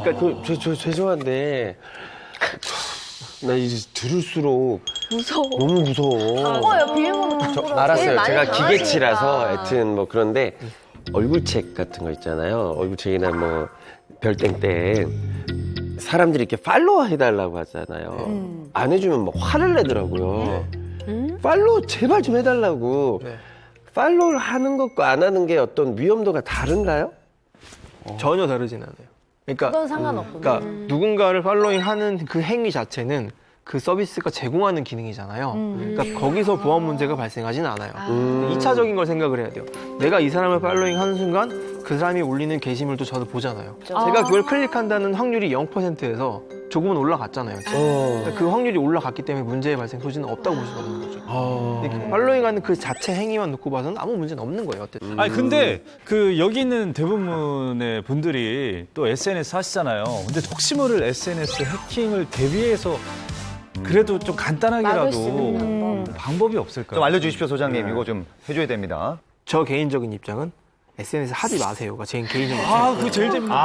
그러니까 저 죄송한데 나 이제 들을수록 무서워. 너무 무서워. 비밀번호 바꾸라고. 알았어요. 많이 제가 당하시니까. 기계치라서 하여튼 뭐 그런데 얼굴책 같은 거 있잖아요. 얼굴책이나 뭐 별땡땡 사람들이 이렇게 팔로우 해달라고 하잖아요. 안 해주면 막 화를 내더라고요. 팔로우 제발 좀 해달라고. 팔로우를 하는 것과 안 하는 게 어떤 위험도가 다른가요? 전혀 다르진 않아요. 그러니까, 그건 상관없군요. 그러니까 누군가를 팔로잉하는 그 행위 자체는 그 서비스가 제공하는 기능이잖아요. 그러니까 거기서 보안 문제가 발생하진 않아요. 2차적인 걸 생각을 해야 돼요. 내가 이 사람을 팔로잉하는 순간 그 사람이 올리는 게시물도 저도 보잖아요. 제가 그걸 클릭한다는 확률이 0%에서 조금은 올라갔잖아요. 그러니까 그 확률이 올라갔기 때문에 문제의 발생 소지는 없다고 볼 수가 없는 거죠. 팔로잉하는 그 자체 행위만 놓고 봐서는 아무 문제는 없는 거예요. 어쨌든. 아니 근데 그 여기 있는 대부분의 분들이 또 SNS 하시잖아요. 근데 혹시 모를 SNS 해킹을 대비해서 그래도 좀 막을 수 있는 간단하게라도 방법이 없을까요? 좀 알려주십시오, 소장님. 이거 좀 해줘야 됩니다. 저 개인적인 입장은 SNS 하지 마세요가 제 개인적인 그거 제일 재밌는 거.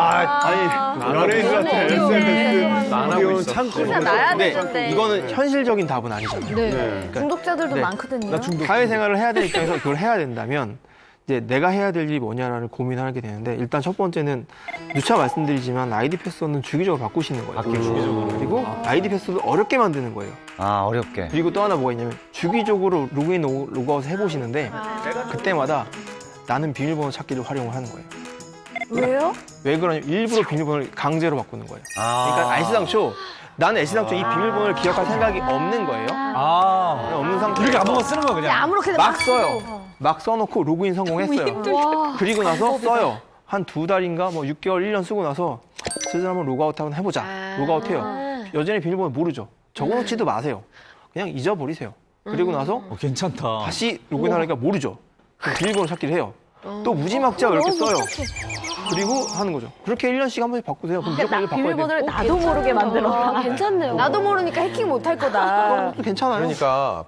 연예인들한테 SNS 안 하고 있어. 진짜 나야 근데 되는데. 이거는 현실적인 답은 아니잖아요. 네. 중독자들도 네. 많거든요. 사회생활을 해야 될 입장에서 그걸 해야 된다면 이제 내가 해야 될 일이 뭐냐를 고민하게 되는데 일단 첫 번째는 누차 말씀드리지만 아이디 패스워드는 주기적으로 바꾸시는 거예요. 주기적으로. 그리고 아이디 패스워드 어렵게 만드는 거예요. 어렵게. 그리고 또 하나 뭐가 있냐면 주기적으로 로그인, 로그아웃 해보시는데 그때마다 나는 비밀번호 찾기를 활용을 하는 거예요. 왜요? 왜 그러냐면 일부러 비밀번호를 강제로 바꾸는 거예요. 그러니까 알시당초 나는 애시당초 이 비밀번호를 기억할 생각이 없는 거예요. 없는 상태에서 이렇게 아무거나 쓰는 거야 그냥. 아무렇게나 막 써요. 막 써놓고 로그인 성공했어요. 그리고 나서 써요. 한 2달인가 뭐 6개월, 1년 쓰고 나서 슬슬 한번 로그아웃 한번 해보자. 로그아웃해요. 여전히 비밀번호 모르죠. 적어놓지도 마세요. 그냥 잊어버리세요. 그리고 나서 괜찮다. 다시 로그인하니까 모르죠. 그럼 비밀번호 찾기를 해요. 또 무지막지하게 이렇게 써요. 그리고 하는 거죠. 그렇게 1년씩 한 번씩 바꾸세요. 그럼 무조건 바꿔야 돼요. 비밀번호를 나도 모르게 만들어. 괜찮네요. 나도 모르니까 해킹 못 할 거다. 괜찮아요. 그러니까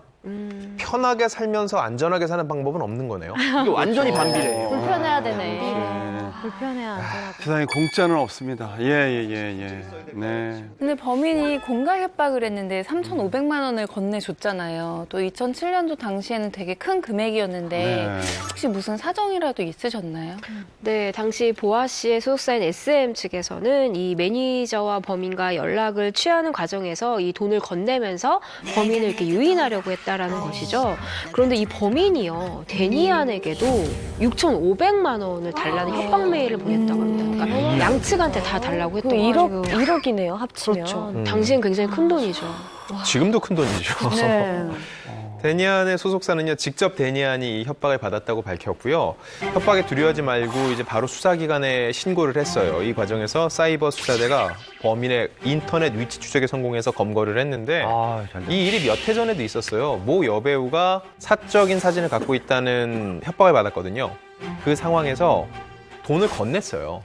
편하게 살면서 안전하게 사는 방법은 없는 거네요. 이게 완전히 반비례예요. 불편해야 되네. 불편해야 안전하고. 세상에 공짜는 없습니다. 예. 네. 근데 범인이 공갈 협박을 했는데 3,500만 원을 건네줬잖아요. 또 2007년도 당시에는 되게 큰 금액이었는데 혹시 무슨 사정이라도 있으셨나요? 네, 당시 보아 씨의 소속사인 SM 측에서는 이 매니저와 범인과 연락을 취하는 과정에서 이 돈을 건네면서 범인을 이렇게 유인하려고 했다라는 것이죠. 그런데 이 범인이요, 데니안에게도 6,500만 원을 달라는 협박 메일을 보냈다고 합니다. 그러니까 양측한테 다 달라고 했던 거죠. 1억이네요, 합치면. 그렇죠. 당시엔 굉장히 큰 돈이죠. 지금도 큰 돈이죠. 네. 데니안의 소속사는요, 직접 데니안이 이 협박을 받았다고 밝혔고요. 협박에 두려워하지 말고 이제 바로 수사기관에 신고를 했어요. 이 과정에서 사이버 수사대가 범인의 인터넷 위치 추적에 성공해서 검거를 했는데 이 일이 몇 해 전에도 있었어요. 모 여배우가 사적인 사진을 갖고 있다는 협박을 받았거든요. 그 상황에서 돈을 건넸어요.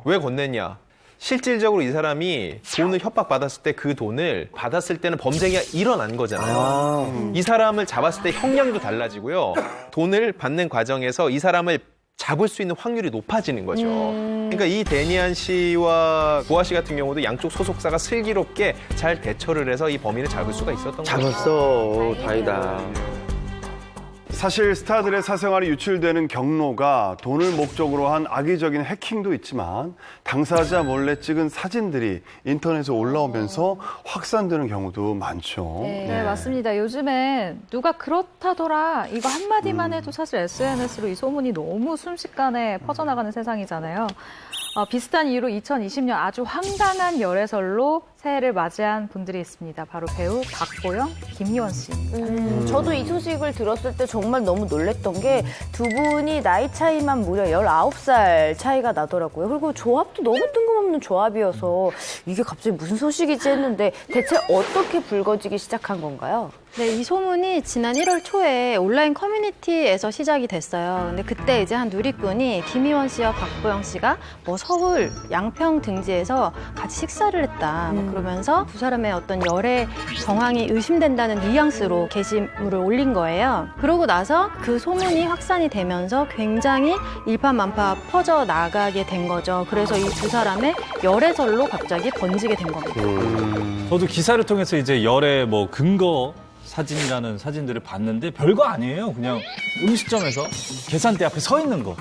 왜 건넸냐? 실질적으로 이 사람이 돈을 협박받았을 때 그 돈을 받았을 때는 범죄가 일어난 거잖아요. 이 사람을 잡았을 때 형량도 달라지고요. 돈을 받는 과정에서 이 사람을 잡을 수 있는 확률이 높아지는 거죠. 그러니까 이 데니안 씨와 보아 씨 같은 경우도 양쪽 소속사가 슬기롭게 잘 대처를 해서 이 범인을 잡을 수가 있었던 거죠. 잡았어. 다행이다. 사실 스타들의 사생활이 유출되는 경로가 돈을 목적으로 한 악의적인 해킹도 있지만 당사자 몰래 찍은 사진들이 인터넷에 올라오면서 확산되는 경우도 많죠. 네, 맞습니다. 요즘엔 누가 그렇다더라 이거 한마디만 해도 사실 SNS로 이 소문이 너무 순식간에 퍼져나가는 세상이잖아요. 비슷한 이유로 2020년 아주 황당한 열애설로 새해를 맞이한 분들이 있습니다. 바로 배우 박보영, 김희원 씨. 저도 이 소식을 들었을 때 정말 너무 놀랬던 게 두 분이 나이 차이만 무려 19살 차이가 나더라고요. 그리고 조합도 너무 뜬금없는 조합이어서 이게 갑자기 무슨 소식이지 했는데 대체 어떻게 불거지기 시작한 건가요? 네, 이 소문이 지난 1월 초에 온라인 커뮤니티에서 시작이 됐어요. 근데 그때 이제 한 누리꾼이 김희원 씨와 박보영 씨가 뭐 서울 양평 등지에서 같이 식사를 했다. 막 그러면서 두 사람의 어떤 열애 정황이 의심된다는 뉘앙스로 게시물을 올린 거예요. 그러고 나서 그 소문이 확산이 되면서 굉장히 일파만파 퍼져 나가게 된 거죠. 그래서 이 두 사람의 열애설로 갑자기 번지게 된 겁니다. 저도 기사를 통해서 이제 열의 뭐 근거 사진이라는 사진들을 봤는데 별거 아니에요. 그냥 음식점에서 계산대 앞에 서 있는 거.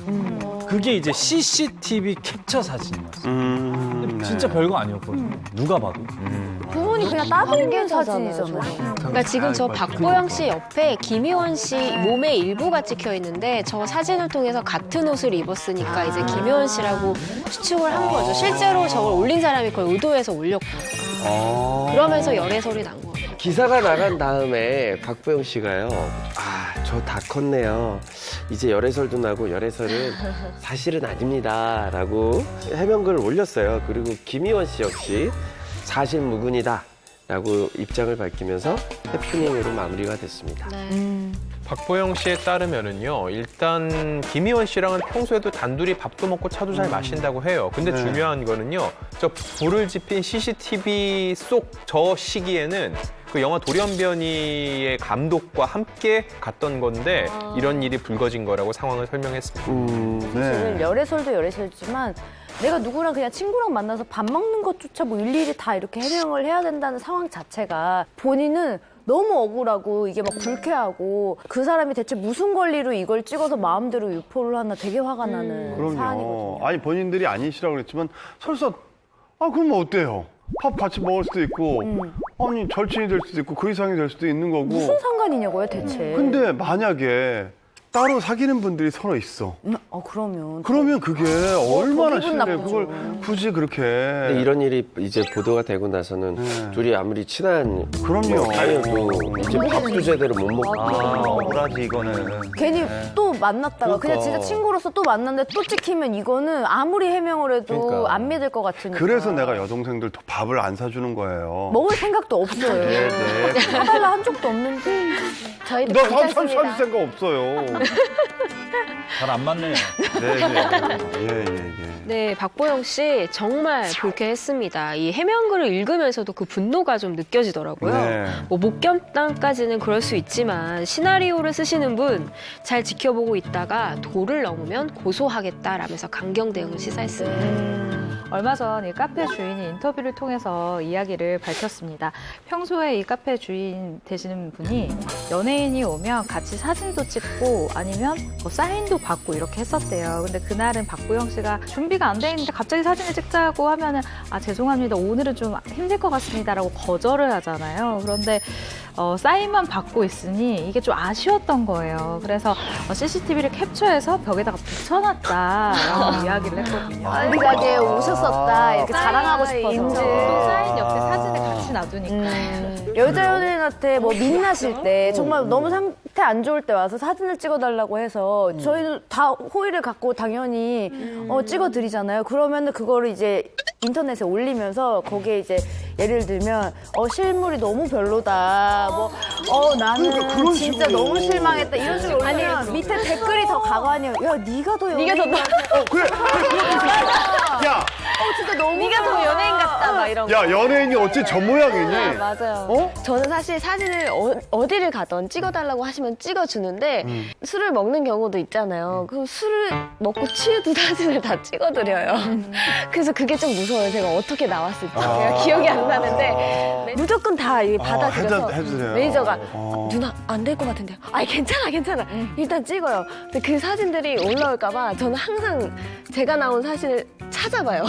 그게 이제 CCTV 캡처 사진이었어요. 근데 진짜 별거 아니었거든요. 누가 봐도. 두 분이 그냥 따로 있는 사진이잖아요. 그러니까 지금 저 박보영 씨 옆에 김희원 씨 몸의 일부가 찍혀 있는데 저 사진을 통해서 같은 옷을 입었으니까 이제 김희원 씨라고 추측을 한 거죠. 실제로 저걸 올린 사람이 그걸 의도해서 올렸고. 그러면서 열애설이 난 거예요. 기사가 나간 다음에 박보영 씨가요. 저 다 컸네요. 이제 열애설도 나고 열애설은 사실은 아닙니다. 라고 해명글을 올렸어요. 그리고 김희원 씨 역시 사실 무근이다. 라고 입장을 밝히면서 해프닝으로 마무리가 됐습니다. 박보영 씨에 따르면은요, 일단 김희원 씨랑은 평소에도 단둘이 밥도 먹고 차도 잘 마신다고 해요. 근데 중요한 거는요, 저 불을 지핀 CCTV 속 저 시기에는 그 영화 돌연변이의 감독과 함께 갔던 건데 이런 일이 불거진 거라고 상황을 설명했습니다. 사실은 열애설도 열애설이지만 내가 누구랑 그냥 친구랑 만나서 밥 먹는 것조차 뭐 일일이 다 이렇게 해명을 해야 된다는 상황 자체가 본인은 너무 억울하고 이게 막 불쾌하고 그 사람이 대체 무슨 권리로 이걸 찍어서 마음대로 유포를 하나 되게 화가 나는 그럼요. 사안이거든요. 아니 본인들이 아니시라고 그랬지만 설사 그럼 어때요? 밥 같이 먹을 수도 있고 아니 절친이 될 수도 있고 그 이상이 될 수도 있는 거고. 무슨 상관이냐고요 대체. 근데 만약에 따로 사귀는 분들이 서로 있어. 그러면 그게 얼마나 기분 심해. 나쁘죠. 그걸 굳이 그렇게. 근데 이런 일이 이제 보도가 되고 나서는 둘이 아무리 친한 그럼요. 사이여도 이제 밥도 제대로 못 먹고. 억울하지 이거는. 괜히 또 만났다가 그냥 진짜 친구로서 또 만났는데 또 찍히면 이거는 아무리 해명을 해도 안 믿을 것 같으니까. 그래서 내가 여동생들 밥을 안 사주는 거예요. 먹을 생각도 없어요. 네. 사달라 한 적도 없는데. 저희도 나 괜찮습니다. 사줄 생각 없어요. 잘 안 맞네요. 네, 박보영 씨 정말 불쾌했습니다. 이 해명글을 읽으면서도 그 분노가 좀 느껴지더라고요. 네. 뭐 목격담까지는 그럴 수 있지만 시나리오를 쓰시는 분 잘 지켜보고 있다가 도를 넘으면 고소하겠다라면서 강경 대응을 시사했습니다. 얼마 전 이 카페 주인이 인터뷰를 통해서 이야기를 밝혔습니다. 평소에 이 카페 주인 되시는 분이 연예인이 오면 같이 사진도 찍고 아니면 뭐 사인도 받고 이렇게 했었대요. 근데 그날은 박보영 씨가 준비가 안 돼 있는데 갑자기 사진을 찍자고 하면은 죄송합니다. 오늘은 좀 힘들 것 같습니다라고 거절을 하잖아요. 그런데 사인만 받고 있으니 이게 좀 아쉬웠던 거예요. 그래서 CCTV를 캡처해서 벽에다가 붙여놨다라고 이야기를 했거든요. 빨리가게 오셨었다 이렇게 자랑하고 싶어서. 사인 옆에 사진을 같이 놔두니까. 여자 연예인한테 뭐 민낯일 때 정말 너무 상태 안 좋을 때 와서 사진을 찍어달라고 해서 저희는 다 호의를 갖고 당연히 찍어드리잖아요. 그러면 그거를 이제 인터넷에 올리면서 거기에 이제 예를 들면 실물이 너무 별로다. 나는 그러니까 그런 진짜 식으로. 너무 실망했다. 이런 식으로 올리면 밑에 댓글이 더 가관이에요. 야, 네가 더 연예인 같아. 그래. 야, 진짜 너무 네가 더 연예인 같다 막 이런 거. 야 연예인이 어째 저 모양이니? 맞아요. 저는 사실 사진을 어디를 가던 찍어달라고 하시면 찍어주는데 술을 먹는 경우도 있잖아요. 그럼 술을 먹고 취해도 사진을 다 찍어드려요. 그래서 그게 좀 무서워요. 제가 어떻게 나왔을지 제가 기억이 안 나는데 무조건 다 받아들여서 해주세요. 매니저가 누나 안 될 것 같은데요. 아니 괜찮아. 일단 찍어요. 근데 그 사진들이 올라올까 봐 저는 항상 제가 나온 사진을 찾아봐요.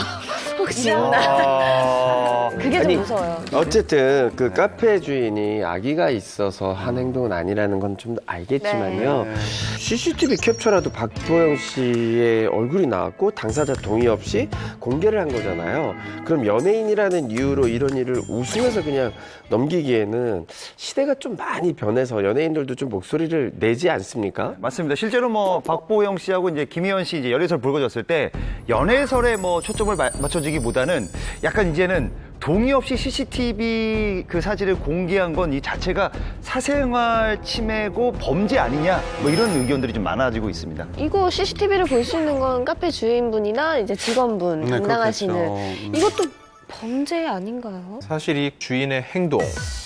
혹시나. 그게 좀 무서워요. 어쨌든 그 카페 주인이 아기가 있어서 한 행동은 아니라는 건 좀 알겠지만요. 네. CCTV 캡처라도 박보영 씨의 얼굴이 나왔고 당사자 동의 없이 공개를 한 거잖아요. 그럼 연예인이라는 이유로 이런 일을 웃으면서 그냥 넘기기에는 시대가 좀 많이 변해서 연예인들도 좀 목소리를 내지 않습니까? 맞습니다. 실제로 뭐 박보영 씨하고 이제 김희연 씨 이제 연애설 불거졌을 때 연애설에 뭐 초점을 맞춰주기보다는 약간 이제는 동의 없이 CCTV 그 사진을 공개한 건 이 자체가 사생활 침해고 범죄 아니냐 뭐 이런 의견들이 좀 많아지고 있습니다. 이거 CCTV를 볼 수 있는 건 카페 주인분이나 이제 직원분 네, 담당하시는 그렇겠죠. 이것도 범죄 아닌가요? 사실 이 주인의 행동,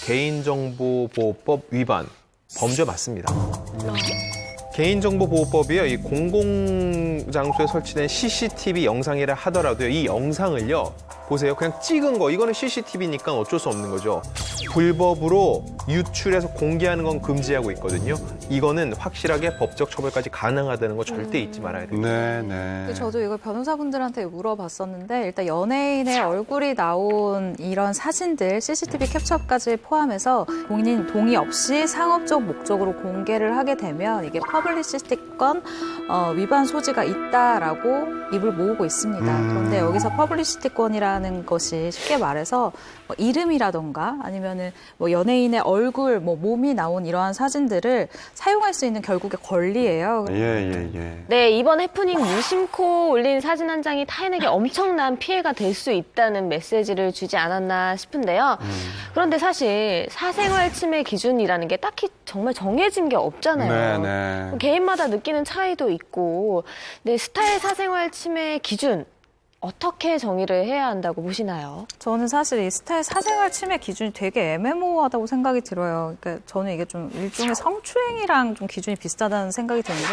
개인정보보호법 위반, 범죄 맞습니다. 개인정보보호법이요, 이 공공장소에 설치된 CCTV 영상이라 하더라도요, 이 영상을요, 보세요. 그냥 찍은 거, 이거는 CCTV니까 어쩔 수 없는 거죠. 불법으로 유출해서 공개하는 건 금지하고 있거든요. 이거는 확실하게 법적 처벌까지 가능하다는 거 절대 잊지 말아야 돼요. 네, 네. 저도 이걸 변호사분들한테 물어봤었는데 일단 연예인의 얼굴이 나온 이런 사진들 CCTV 캡처까지 포함해서 본인 동의 없이 상업적 목적으로 공개를 하게 되면 이게 퍼블리시티권 위반 소지가 있다라고 입을 모으고 있습니다. 그런데 여기서 퍼블리시티권이라는 것이 쉽게 말해서 뭐 이름이라던가 아니면은 뭐 연예인의 얼굴, 뭐 몸이 나온 이러한 사진들을 사용할 수 있는 결국에 권리예요. 예. 네, 이번 해프닝 무심코 올린 사진 한 장이 타인에게 엄청난 피해가 될 수 있다는 메시지를 주지 않았나 싶은데요. 그런데 사실 사생활 침해 기준이라는 게 딱히 정말 정해진 게 없잖아요. 네. 개인마다 느끼는 차이도 있고, 네, 스타의 사생활 침해 기준 어떻게 정의를 해야 한다고 보시나요? 저는 사실 이 스타의 사생활 침해 기준이 되게 애매모호하다고 생각이 들어요. 그러니까 저는 이게 좀 일종의 성추행이랑 좀 기준이 비슷하다는 생각이 드는 게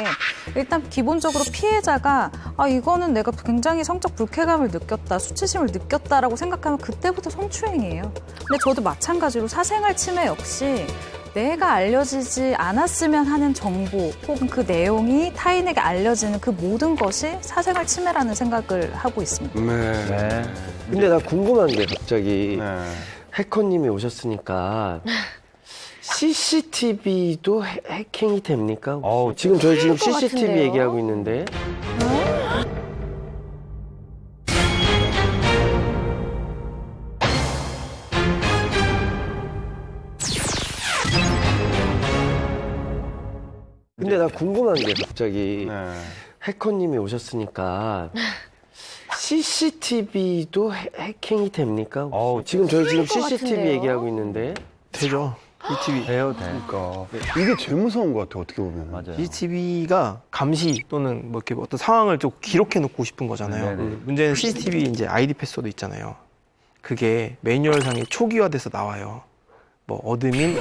일단 기본적으로 피해자가 이거는 내가 굉장히 성적 불쾌감을 느꼈다, 수치심을 느꼈다라고 생각하면 그때부터 성추행이에요. 근데 저도 마찬가지로 사생활 침해 역시 내가 알려지지 않았으면 하는 정보 혹은 그 내용이 타인에게 알려지는 그 모든 것이 사생활 침해라는 생각을 하고 있습니다. 네. 근데 나 궁금한 게 갑자기 해커님이 오셨으니까 CCTV도 해킹이 됩니까? 지금 저희 지금 것 CCTV 같은데요? 얘기하고 있는데 근데 나 궁금한 게 갑자기 해커님이 오셨으니까 CCTV도 해킹이 됩니까? 지금 저희 지금 CCTV 얘기하고 있는데 되죠. CCTV. 돼요. 그러니까. 이게 제일 무서운 것 같아요, 어떻게 보면. 맞아요. CCTV가 감시 또는 뭐 이렇게 어떤 상황을 좀 기록해 놓고 싶은 거잖아요. 문제는 CCTV 이제 아이디 패스워드 있잖아요. 그게 매뉴얼상에 초기화돼서 나와요. 뭐 어드민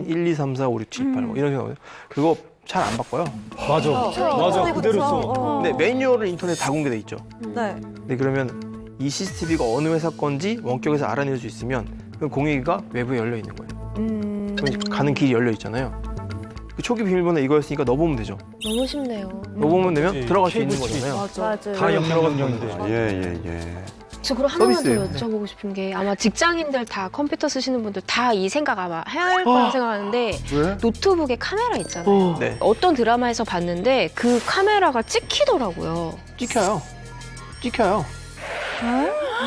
1, 2, 3, 4, 5, 6, 7, 8 뭐 이런 게 나와요. 그거 잘 안 바꿔요. 맞아. 그대로 써. 근데 매뉴얼은 인터넷에 다 공개돼 있죠. 네. 근데 그러면 이 CCTV가 어느 회사 건지 원격에서 알아낼 수 있으면 그 공유기가 외부에 열려 있는 거예요. 그럼 가는 길이 열려 있잖아요. 그 초기 비밀번호 이거였으니까 넣어보면 되죠. 너무 쉽네요. 넣어보면 되면 들어갈 수 있는 거잖아요. 맞아요. 다 들어가는 건데. 예. 저 그럼 하나만 서비스예요. 더 여쭤보고 싶은 게 아마 직장인들 다 컴퓨터 쓰시는 분들 다 이 생각 아마 해야 할 거라 생각하는데 왜? 노트북에 카메라 있잖아요. 네. 어떤 드라마에서 봤는데 그 카메라가 찍히더라고요. 찍혀요.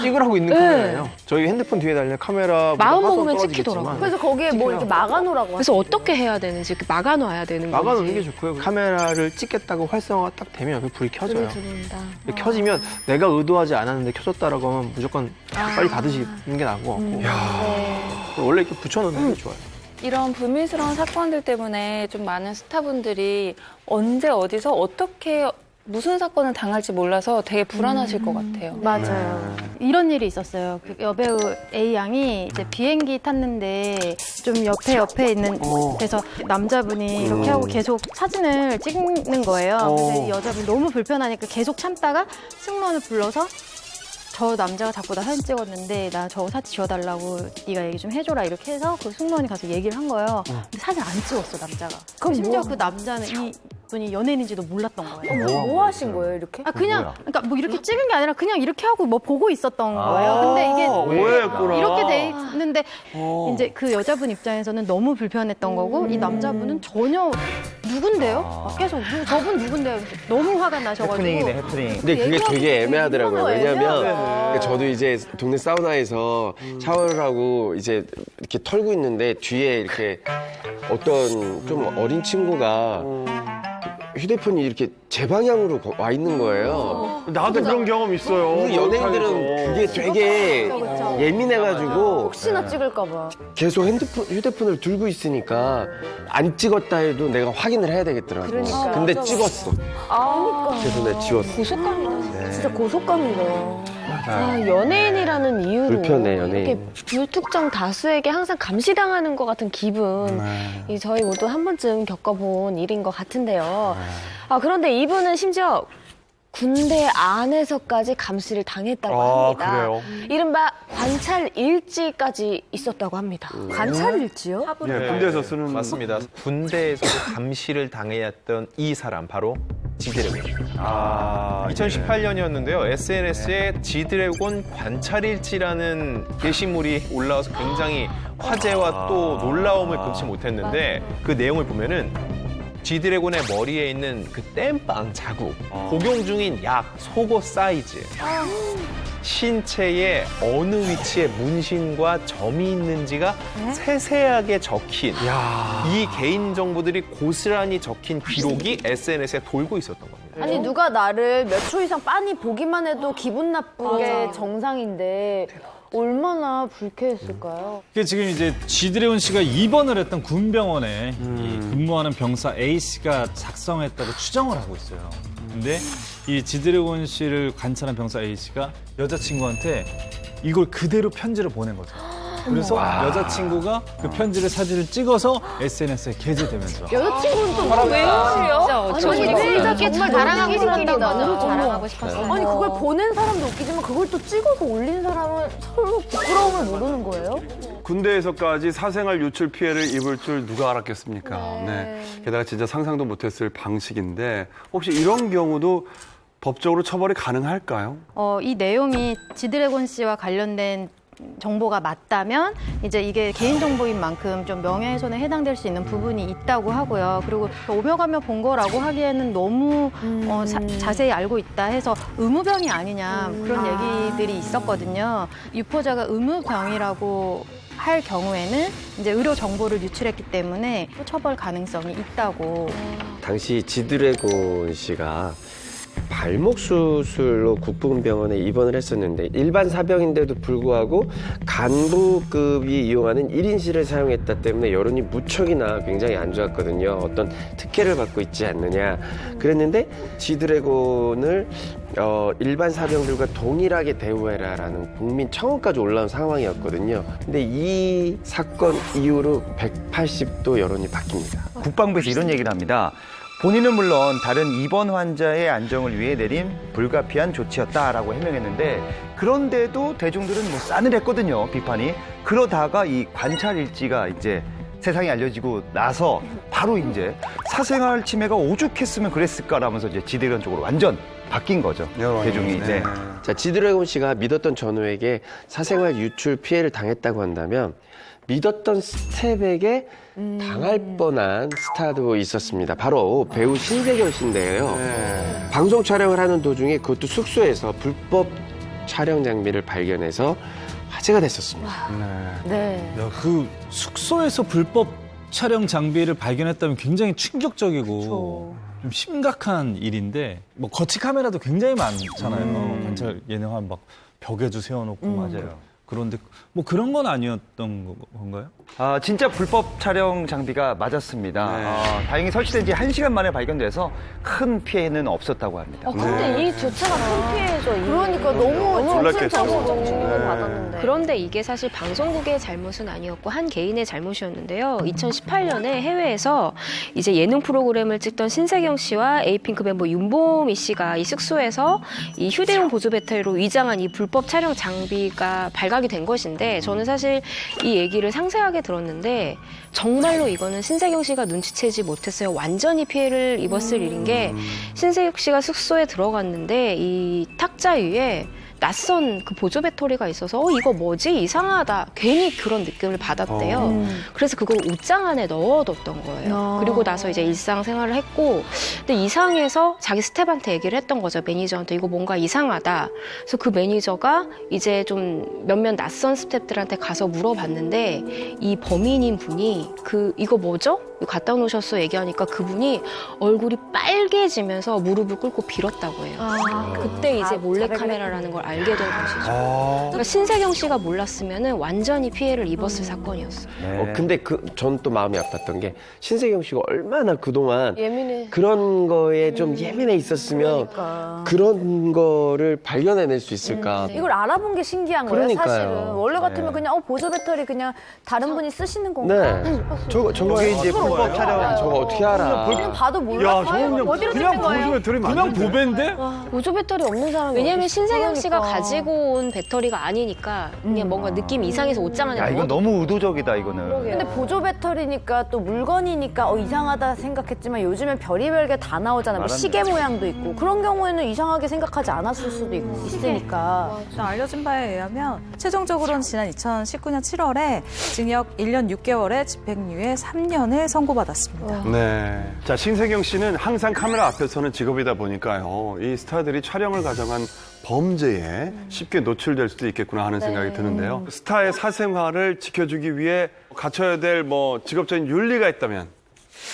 찍으라고 있는 카메라예요. 저희 핸드폰 뒤에 달린 카메라 마음 먹으면 찍히더라고요. 그래서 거기에 뭐 이렇게 막아놓으라고. 그래서 어떻게 해야 되는지 이렇게 막아놔야 되는 건지. 막아놓는 게 좋고요. 카메라를 찍겠다고 활성화가 딱 되면 그 불이 켜져요. 들어온다. 켜지면 내가 의도하지 않았는데 켜졌다라고 하면 무조건 빨리 닫으시는 게 나은 것 같고. 원래 이렇게 붙여놓는 게 좋아요. 이런 불미스러운 사건들 때문에 좀 많은 스타분들이 언제 어디서 어떻게 무슨 사건을 당할지 몰라서 되게 불안하실 것 같아요. 맞아요. 이런 일이 있었어요. 그 여배우 A 양이 이제 비행기 탔는데 좀 옆에 있는 데서 남자분이 이렇게 하고 계속 사진을 찍는 거예요. 근데 이 여자분이 너무 불편하니까 계속 참다가 승무원을 불러서 저 남자가 자꾸 나 사진 찍었는데 나 저거 사진 지워달라고 네가 얘기 좀 해줘라 이렇게 해서 그 승무원이 가서 얘기를 한 거예요. 근데 사진 안 찍었어 남자가. 그럼 심지어 그 남자는 이 분이 연예인인지도 몰랐던 거예요. 뭐 하신 거예요, 이렇게? 아, 그냥, 뭐야? 그러니까 뭐 이렇게 찍은 게 아니라 그냥 이렇게 하고 뭐 보고 있었던 거예요. 근데 이게 오해했구나. 이렇게 돼 있는데 이제 그 여자분 입장에서는 너무 불편했던 거고 이 남자분은 전혀 누군데요? 막 계속 저분 누군데요? 너무 화가 나셔가지고. 해프닝. 근데 그게 되게 애매하더라고요. 왜냐면 애매하다. 저도 이제 동네 사우나에서 샤워를 하고 이제 이렇게 털고 있는데 뒤에 이렇게 어떤 좀 어린 친구가 휴대폰이 이렇게 제 방향으로 와 있는 거예요. 나도 그런 경험 있어요. 우리 연예인들은 그게 되게 예민해가지고 혹시나 찍을까 봐. 계속 휴대폰을 들고 있으니까 안 찍었다 해도 내가 확인을 해야 되겠더라고. 그러니까요. 근데 맞아. 찍었어. 그러니까. 그래서 내가 지웠어. 고속감이다. 진짜 고속감이다. 아, 연예인이라는 이유로 불편해, 연예인. 이렇게 불특정 다수에게 항상 감시당하는 것 같은 기분, 이 저희 모두 한 번쯤 겪어본 일인 것 같은데요. 아, 그런데 이분은 심지어 군대 안에서까지 감시를 당했다고 합니다. 그래요? 이른바 관찰 일지까지 있었다고 합니다. 관찰 일지요? 예, 군대에서 쓰는 맞습니다. 군대에서도 감시를 당해왔던 이 사람 바로 지드래곤. 2018년이었는데요. SNS에 지드래곤 관찰일지라는 게시물이 올라와서 굉장히 화제와 또 놀라움을 금치 못했는데 그 내용을 보면은 지드래곤의 머리에 있는 그 땜빵 자국, 복용 중인 약, 속옷 사이즈, 신체의 어느 위치에 문신과 점이 있는지가 세세하게 적힌 이 개인 정보들이 고스란히 적힌 기록이 SNS에 돌고 있었던 겁니다. 아니 누가 나를 몇 초 이상 빤히 보기만 해도 기분 나쁜 게 정상인데 얼마나 불쾌했을까요? 이게 지금 이제 지드래곤 씨가 입원을 했던 군병원에 이 근무하는 병사 A 씨가 작성했다고 추정을 하고 있어요. 근데 이 지드래곤 씨를 관찰한 병사 A 씨가 여자친구한테 이걸 그대로 편지를 보낸 거죠. 그래서 여자친구가 그 편지를 사진을 찍어서 SNS에 게재되면서 여자친구는 또 왜 이러세요? 아니, 왜 이렇게 자랑하고 싶었던 거죠? 자랑하고 싶었어요. 아니 그걸 보낸 사람도 웃기지만 그걸 또 찍어서 올린 사람은 서로 부끄러움을 모르는 거예요? 군대에서까지 사생활 유출 피해를 입을 줄 누가 알았겠습니까? 네. 게다가 진짜 상상도 못했을 방식인데 혹시 이런 경우도 법적으로 처벌이 가능할까요? 이 내용이 지드래곤 씨와 관련된 정보가 맞다면 이제 이게 개인정보인 만큼 좀 명예훼손에 해당될 수 있는 부분이 있다고 하고요. 그리고 오며 가며 본 거라고 하기에는 너무 자세히 알고 있다 해서 의무병이 아니냐 그런 얘기들이 있었거든요. 유포자가 의무병이라고 할 경우에는 이제 의료 정보를 유출했기 때문에 처벌 가능성이 있다고. 당시 지드래곤 씨가 발목 수술로 국부병원에 입원을 했었는데 일반 사병인데도 불구하고 간부급이 이용하는 1인실을 사용했다 때문에 여론이 무척이나 굉장히 안 좋았거든요. 어떤 특혜를 받고 있지 않느냐 그랬는데 지드래곤을 일반 사병들과 동일하게 대우해라라는 국민 청원까지 올라온 상황이었거든요. 근데 이 사건 이후로 180도 여론이 바뀝니다. 국방부에서 이런 얘기를 합니다. 본인은 물론 다른 입원 환자의 안정을 위해 내린 불가피한 조치였다라고 해명했는데 그런데도 대중들은 뭐 싸늘했거든요, 비판이. 그러다가 이 관찰 일지가 이제 세상에 알려지고 나서 바로 이제 사생활 침해가 오죽했으면 그랬을까라면서 이제 지드래곤 쪽으로 완전 바뀐 거죠, 대중이. 네. 자, 지드래곤 씨가 믿었던 전우에게 사생활 유출 피해를 당했다고 한다면 믿었던 스텝에게 당할 뻔한 스타도 있었습니다. 바로 배우 신세경 씨인데요. 방송 촬영을 하는 도중에 그것도 숙소에서 불법 촬영 장비를 발견해서 화제가 됐었습니다. 네. 야, 그 숙소에서 불법 촬영 장비를 발견했다면 굉장히 충격적이고 좀 심각한 일인데 뭐 거치 카메라도 굉장히 많잖아요. 관찰 예능한 막 벽에도 세워놓고 맞아요. 그런데 뭐 그런 건 아니었던 건가요? 진짜 불법 촬영 장비가 맞았습니다. 다행히 설치된 지 1시간 만에 발견돼서 큰 피해는 없었다고 합니다. 근데 이 조차가 큰 피해죠. 그러니까 너무 놀랐겠죠. 정보를 받았는데. 그런데 이게 사실 방송국의 잘못은 아니었고 한 개인의 잘못이었는데요. 2018년에 해외에서 이제 예능 프로그램을 찍던 신세경 씨와 에이핑크 멤버 윤보미 씨가 이 숙소에서 이 휴대용 보조 배터리로 위장한 이 불법 촬영 장비가 발각 기각이 된 것인데 저는 사실 이 얘기를 상세하게 들었는데 정말로 이거는 신세경 씨가 눈치채지 못했어요. 완전히 피해를 입었을 일인 게 신세경 씨가 숙소에 들어갔는데 이 탁자 위에 낯선 그 보조 배터리가 있어서 이거 뭐지? 이상하다. 괜히 그런 느낌을 받았대요. 그래서 그걸 옷장 안에 넣어뒀던 거예요. 그리고 나서 이제 일상생활을 했고 근데 이상해서 자기 스텝한테 얘기를 했던 거죠. 매니저한테 이거 뭔가 이상하다. 그래서 그 매니저가 이제 좀 몇몇 낯선 스텝들한테 가서 물어봤는데 이 범인인 분이 이거 뭐죠? 갖다 놓으셨어 얘기하니까 그분이 얼굴이 빨개지면서 무릎을 꿇고 빌었다고 해요. 그때 이제 몰래카메라라는 걸 알게 된 것이죠. 그러니까 신세경 씨가 몰랐으면 완전히 피해를 입었을 사건이었어요. 근데 전 또 마음이 아팠던 게 신세경 씨가 얼마나 그동안 예민해. 그런 거에 좀 예민해 있었으면 그런 거를 발견해낼 수 있을까. 이걸 알아본 게 신기한 거예요, 그러니까요. 사실은. 원래 같으면 그냥 보조 배터리 그냥 다른 분이 쓰시는 건가? 네. 저거 이제 불법 촬영. 저거 어떻게 알아. 그냥 봐도 몰라. 어디로 찍는 거예요? 그냥 보배인데? 보조 배터리 없는 사람이 왜냐면 신세경 씨가 가지고 온 배터리가 아니니까 그냥 뭔가 느낌이 이상해서 옷장 안에 야, 이건 너무 의도적이다, 이거는. 근데 보조 배터리니까 또 물건이니까 이상하다 생각했지만 요즘엔 별의별 게 다 나오잖아요. 뭐 시계 모양도 있고 그런 경우에는 이상하게 생각하지 않았을 수도 있으니까. 알려진 바에 의하면 최종적으로는 지난 2019년 7월에 징역 1년 6개월에 집행유예 3년을 선고받았습니다. 네. 자, 신세경 씨는 항상 카메라 앞에서는 직업이다 보니까요. 이 스타들이 촬영을 가정한 범죄에 쉽게 노출될 수도 있겠구나 하는 생각이 드는데요. 스타의 사생활을 지켜주기 위해 갖춰야 될 직업적인 윤리가 있다면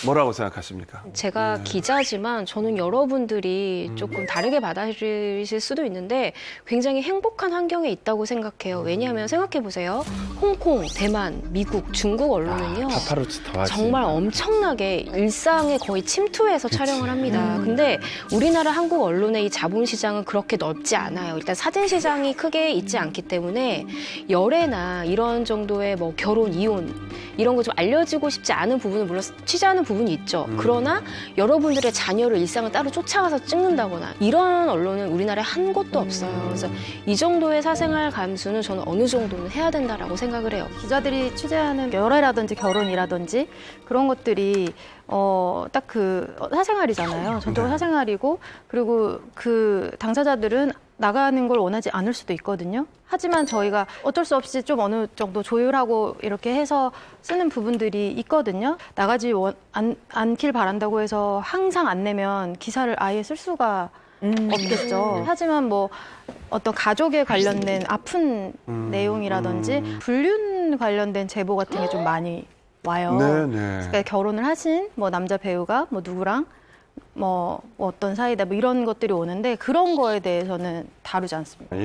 뭐라고 생각하십니까? 제가 기자지만 저는 여러분들이 조금 다르게 받아들이실 수도 있는데 굉장히 행복한 환경에 있다고 생각해요. 왜냐하면 생각해보세요. 홍콩, 대만, 미국, 중국 언론은요. 파파로치 더 하지. 정말 엄청나게 일상에 거의 침투해서 촬영을 합니다. 근데 우리나라 한국 언론의 이 자본시장은 그렇게 넓지 않아요. 일단 사진시장이 크게 있지 않기 때문에 열애나 이런 정도의 결혼, 이혼 이런 거 좀 알려지고 싶지 않은 부분은 물론 취재하는 부분이 있죠. 그러나 여러분들의 자녀를 일상을 따로 쫓아가서 찍는다거나 이런 언론은 우리나라에 한 곳도 없어요. 그래서 이 정도의 사생활 감수는 저는 어느 정도는 해야 된다라고 생각을 해요. 기자들이 취재하는 열애라든지 결혼이라든지 그런 것들이 딱 사생활이잖아요. 전적으로 사생활이고 그리고 그 당사자들은 나가는 걸 원하지 않을 수도 있거든요. 하지만 저희가 어쩔 수 없이 좀 어느 정도 조율하고 이렇게 해서 쓰는 부분들이 있거든요. 나가지 않길 바란다고 해서 항상 안 내면 기사를 아예 쓸 수가 없겠죠. 하지만 어떤 가족에 관련된 아픈 내용이라든지 불륜 관련된 제보 같은 게 좀 많이 와요. 그러니까 결혼을 하신 남자 배우가 누구랑 어떤 사이다 이런 것들이 오는데 그런 거에 대해서는 다루지 않습니다.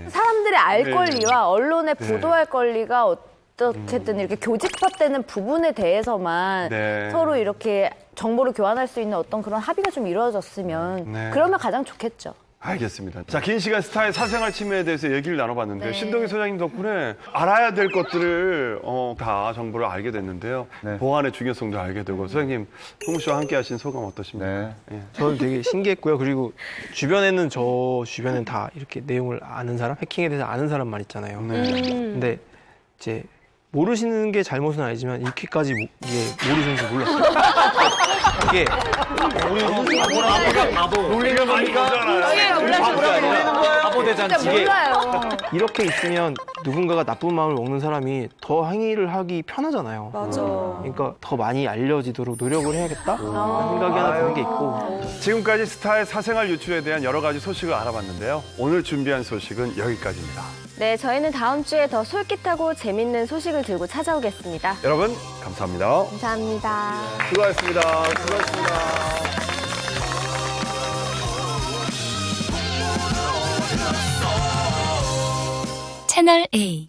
사람들이 알 권리와 언론에 보도할 권리가 어떻게든 이렇게 교집합되는 부분에 대해서만 서로 이렇게 정보를 교환할 수 있는 어떤 그런 합의가 좀 이루어졌으면 그러면 가장 좋겠죠. 알겠습니다. 자, 긴 시간 스타의 사생활 침해에 대해서 얘기를 나눠봤는데요. 신동희 소장님 덕분에 알아야 될 것들을 다 정보를 알게 됐는데요. 보안의 중요성도 알게 되고 소장님, 홍 씨와 함께 하신 소감 어떠십니까? 저는 되게 신기했고요. 그리고 저 주변엔 다 이렇게 내용을 아는 사람, 해킹에 대해서 아는 사람만 있잖아요. 근데 이제 모르시는 게 잘못은 아니지만 이렇게까지 이게 모르시는 줄 몰랐어요. 이게 놀리는 거니까 바보 대잔치. 이렇게 있으면 누군가가 나쁜 마음을 먹는 사람이 더 행위를 하기 편하잖아요. 맞아. 그러니까 더 많이 알려지도록 노력을 해야겠다 라는 생각이 하나 드는 게 있고. 지금까지 스타의 사생활 유출에 대한 여러 가지 소식을 알아봤는데요. 오늘 준비한 소식은 여기까지입니다. 네, 저희는 다음 주에 더 솔깃하고 재밌는 소식을 들고 찾아오겠습니다. 여러분, 감사합니다. 감사합니다. 수고하셨습니다. 수고하셨습니다. 채널 A